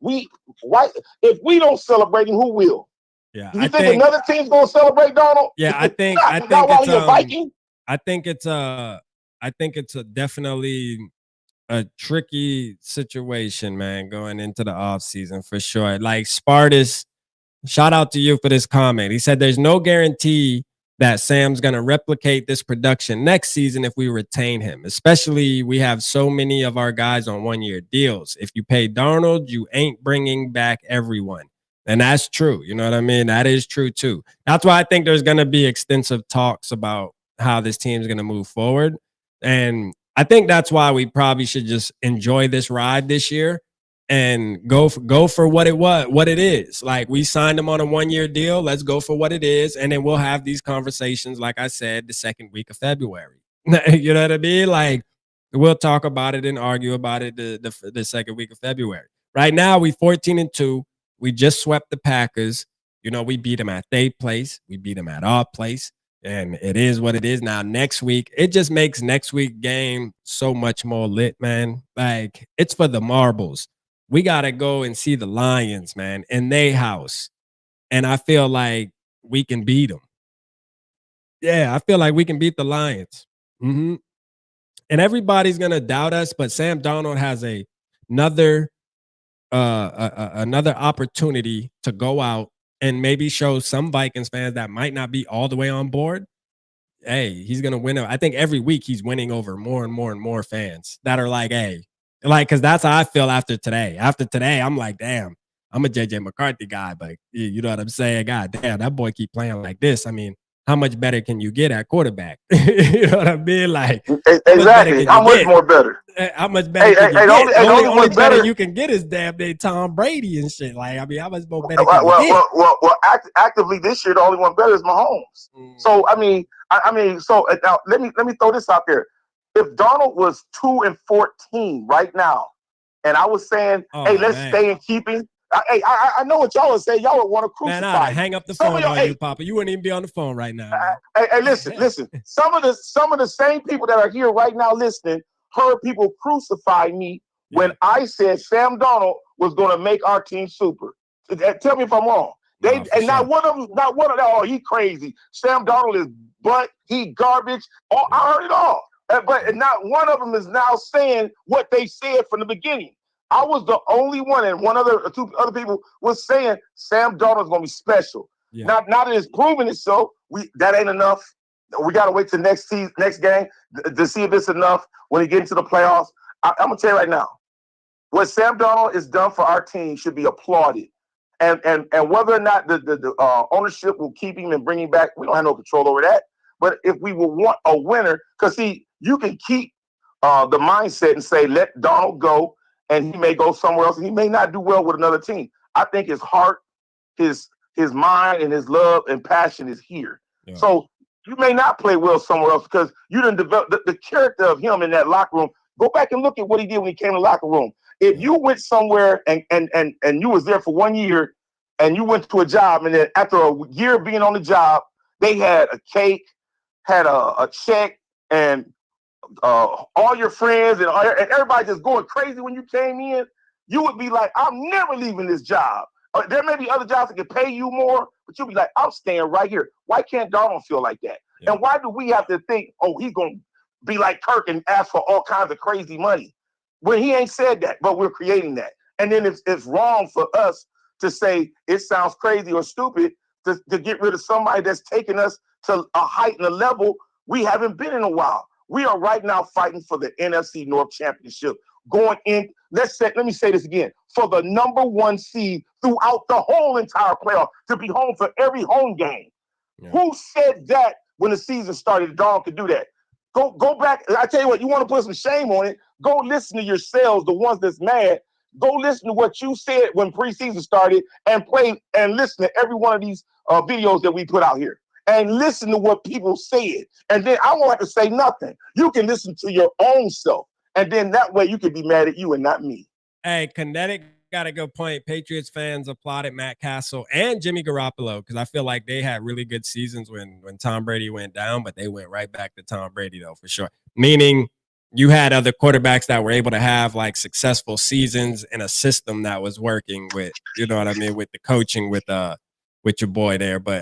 If we don't celebrate him, who will? Yeah. Do you think another team's gonna celebrate Darnold? Yeah, I think it's a Viking. I think it's a definitely a tricky situation, man, going into the offseason for sure. Like Spartus, shout out to you for this comment. He said there's no guarantee that Sam's going to replicate this production next season if we retain him. Especially, we have so many of our guys on one-year deals. If you pay Darnold, you ain't bringing back everyone. And that's true. You know what I mean? That is true, too. That's why I think there's going to be extensive talks about how this team's going to move forward. And I think that's why we probably should just enjoy this ride this year and go for what it is. Like, we signed him on a one-year deal. Let's go for what it is. And then we'll have these conversations, like I said, the second week of February. You know what I mean? Like, we'll talk about it and argue about it the second week of February. Right now, we 14-2. We just swept the Packers. You know, we beat them at their place. We beat them at our place. And it is what it is. Now, next week, it just makes next week game so much more lit, man. Like, it's for the marbles. We got to go and see the Lions, man, in their house. And I feel like we can beat them. Yeah, I feel like we can beat the Lions. And everybody's gonna doubt us, but Sam Darnold has another another opportunity to go out and maybe show some Vikings fans that might not be all the way on board. Hey, he's gonna win. I think every week he's winning over more and more and more fans that are like, hey, like, because that's how I feel after today. After today, I'm like, damn, I'm a JJ McCarthy guy, but you know what I'm saying? God damn, that boy keep playing like this. I mean, how much better can you get at quarterback? You know what I mean? Like, exactly. How much more better? How much better can you get? The only better you can get is damn day Tom Brady and shit. Like, I mean, how much more better can you get? Well, actively this year, the only one better is Mahomes. So I mean, so now let me throw this out there. If Darnold was 2-14 right now, and I was saying, hey, let's stay in keeping. I know what y'all would say. Y'all would want to crucify. Man, I'd hang up the phone on you, Papa. You wouldn't even be on the phone right now. Listen. Some of the same people that are here right now listening heard people crucify me when I said Sam Darnold was going to make our team super. Tell me if I'm wrong. Not one of them. Oh, he crazy. Sam Darnold is butt. He garbage. Oh, I heard it all. But not one of them is now saying what they said from the beginning. I was the only one, and two other people was saying Sam Darnold's going to be special. Yeah. Now that it's proven itself, that ain't enough. We got to wait till next game to see if it's enough when he gets into the playoffs. I'm going to tell you right now, what Sam Darnold has done for our team should be applauded. And whether or not the ownership will keep him and bring him back, we don't have no control over that. But if we will want a winner, because see, you can keep the mindset and say, let Darnold go, and he may go somewhere else, and he may not do well with another team. I think his heart, his mind, and his love and passion is here. Yeah. So you may not play well somewhere else because you didn't develop the character of him in that locker room. Go back and look at what he did when he came to the locker room. If you went somewhere and you was there for 1 year and you went to a job, and then after a year being on the job, they had a cake, had a check, and all your friends and everybody just going crazy when you came in, you would be like, I'm never leaving this job. There may be other jobs that can pay you more, but you'll be like, I'm staying right here. Why can't Darnold feel like that? Yeah. And why do we have to think, oh, he's going to be like Kirk and ask for all kinds of crazy money? When he ain't said that, but we're creating that. And then it's wrong for us to say it sounds crazy or stupid to get rid of somebody that's taking us to a height and a level we haven't been in a while. We are right now fighting for the NFC North Championship. Going in, let me say this again, for the #1 seed throughout the whole entire playoff, to be home for every home game. Yeah. Who said that when the season started, Darnold could do that? Go back. I tell you what, you want to put some shame on it, go listen to yourselves, the ones that's mad. Go listen to what you said when preseason started and play and listen to every one of these videos that we put out here. And listen to what people said. And then I won't have to say nothing. You can listen to your own self. And then that way you can be mad at you and not me. Hey, Kinetic got a good point. Patriots fans applauded Matt Castle and Jimmy Garoppolo because I feel like they had really good seasons when Tom Brady went down, but they went right back to Tom Brady, though, for sure. Meaning you had other quarterbacks that were able to have like successful seasons in a system that was working with, you know what I mean, with the coaching with your boy there. But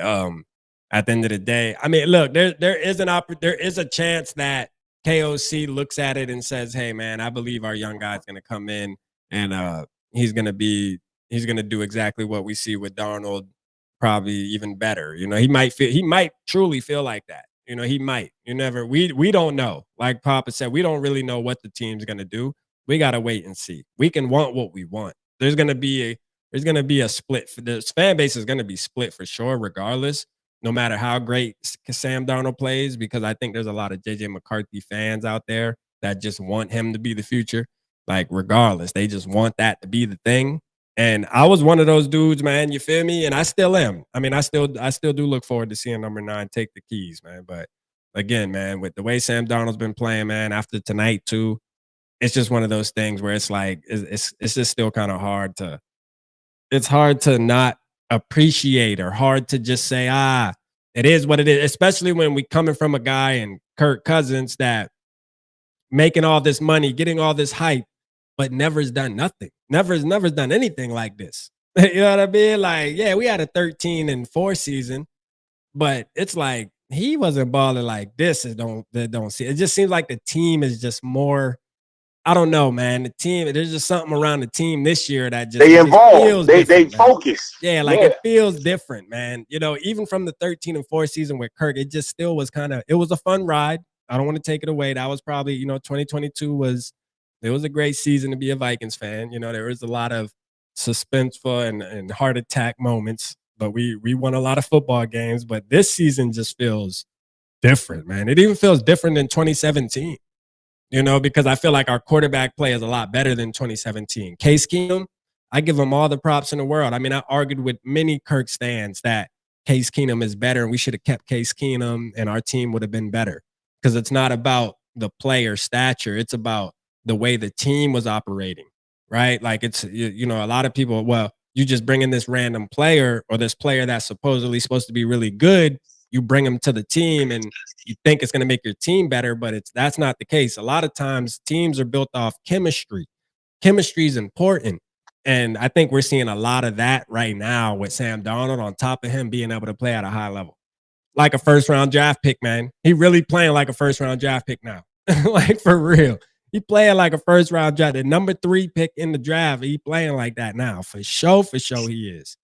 at the end of the day, I mean, look, there is a chance that KOC looks at it and says, hey, man, I believe our young guy's going to come in and he's going to do exactly what we see with Darnold, probably even better. You know, he might truly feel like that. You know, he might. We don't know. Like Papa said, we don't really know what the team's going to do. We got to wait and see. We can want what we want. There's going to be a split. The fan base is going to be split for sure, regardless. No matter how great Sam Darnold plays, because I think there's a lot of JJ McCarthy fans out there that just want him to be the future. Like, regardless, they just want that to be the thing. And I was one of those dudes, man. You feel me? And I still am. I mean, I still do look forward to seeing #9 take the keys, man. But again, man, with the way Sam Darnold's been playing, man, after tonight too, it's just one of those things where it's like it's just still kind of hard to not appreciate or hard to just say, it is what it is, especially when we coming from a guy in Kirk Cousins that making all this money, getting all this hype, but never has done nothing. Never done anything like this. You know what I mean? Like, yeah, we had a 13-4 season, but it's like he wasn't balling like this. Don't see. It just seems like the team is just more. I don't know, man. The team, there's just something around the team this year that just They it just involved. feels They different, man. focus. Yeah, like it feels different, man. You know, even from the 13-4 season with Kirk, it just still was it was a fun ride. I don't want to take it away. That was probably, 2022 was a great season to be a Vikings fan. You know, there was a lot of suspenseful and heart attack moments, but we won a lot of football games. But this season just feels different, man. It even feels different than 2017. Because I feel like our quarterback play is a lot better than 2017. Case Keenum, I give him all the props in the world. I mean, I argued with many Kirk stands that Case Keenum is better and we should have kept Case Keenum and our team would have been better. Because it's not about the player stature. It's about the way the team was operating, right? Like it's, a lot of people, well, you just bring in this random player or this player that's supposedly supposed to be really good. You bring them to the team and you think it's going to make your team better, but that's not the case. A lot of times teams are built off chemistry. Chemistry is important. And I think we're seeing a lot of that right now with Sam Darnold on top of him being able to play at a high level. Like a first-round draft pick, man. He really playing like a first-round draft pick now. Like for real. He playing like a first-round draft. The number 3 pick in the draft, he playing like that now. For sure he is.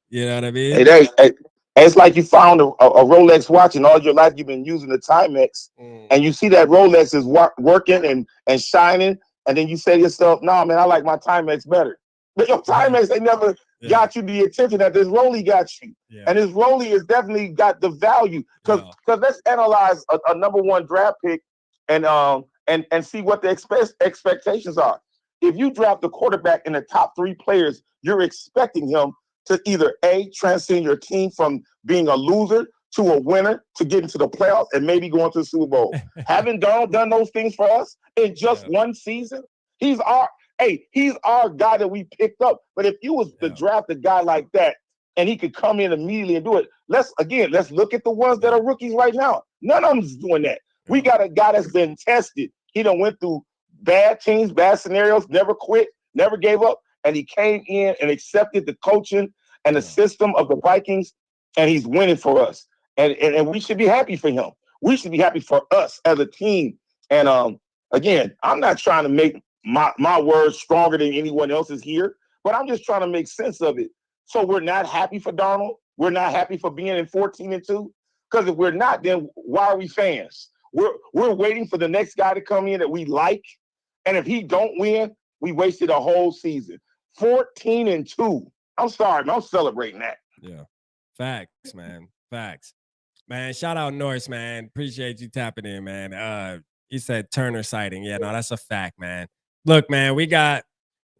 You know what I mean? Hey, it's like you found a Rolex watch and all your life you've been using the Timex, and you see that Rolex is working and shining, and then you say to yourself, "Nah, man, I like my Timex better." But your Timex, they never got you the attention that this Rollie got you, and this Rollie has definitely got the value. Because let's analyze a number 1 draft pick and see what the expectations are. If you draft the quarterback in the top 3 players, you're expecting him to either A, transcend your team from being a loser to a winner to get into the playoffs and maybe going to the Super Bowl. Haven't Darnold done those things for us in just one season? He's our guy that we picked up. But if you was to draft a guy like that and he could come in immediately and do it, let's look at the ones that are rookies right now. None of them's doing that. We got a guy that's been tested. He done went through bad teams, bad scenarios, never quit, never gave up. And he came in and accepted the coaching and the system of the Vikings, and he's winning for us. And we should be happy for him. We should be happy for us as a team. And again, I'm not trying to make my words stronger than anyone else's here, but I'm just trying to make sense of it. So we're not happy for Darnold. We're not happy for being in 14-2. Because if we're not, then why are we fans? We're waiting for the next guy to come in that we like. And if he don't win, we wasted a whole season. 14-2. I'm sorry, man. I'm celebrating that. Yeah. Facts, man. Facts. Man, shout out Norris, man. Appreciate you tapping in, man. He said Turner sighting. Yeah, no, that's a fact, man. Look, man, we about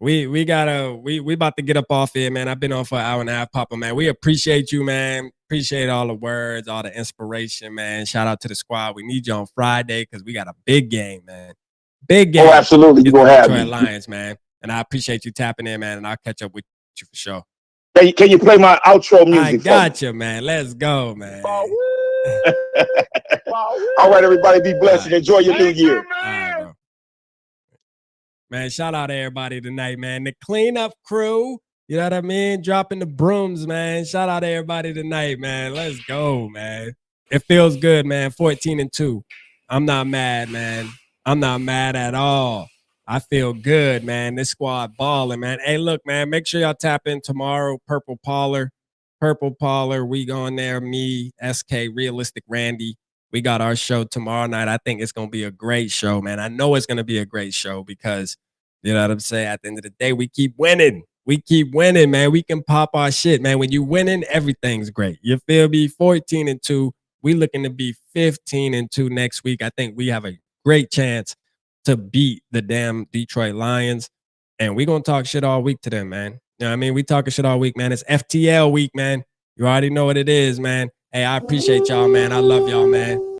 to get up off here, man. I've been on for an hour and a half, Papa, man. We appreciate you, man. Appreciate all the words, all the inspiration, man. Shout out to the squad. We need you on Friday because we got a big game, man. Big game. Oh, absolutely. You're going to have Detroit me. Lions, man. And I appreciate you tapping in, man. And I'll catch up with you for sure. Can you play my outro music? I got you, man. Let's go, man. All right, everybody. Be blessed and enjoy your new year. Man, shout out to everybody tonight, man. The cleanup crew, you know what I mean? Dropping the brooms, man. Shout out to everybody tonight, man. Let's go, man. It feels good, man. 14-2. I'm not mad, man. I'm not mad at all. I feel good, man. This squad balling, man. Hey, look, man, make sure y'all tap in tomorrow. Purple Parlor, we going there. Me, SK, Realistic Randy. We got our show tomorrow night. I think it's going to be a great show, man. I know it's going to be a great show because, you know what I'm saying? At the end of the day, we keep winning. We keep winning, man. We can pop our shit, man. When you winning, everything's great. You feel me? 14-2. We looking to be 15-2 next week. I think we have a great chance to beat the damn Detroit Lions. And we're going to talk shit all week to them, man. You know what I mean? We talking shit all week, man. It's FTL week, man. You already know what it is, man. Hey, I appreciate y'all, man. I love y'all, man.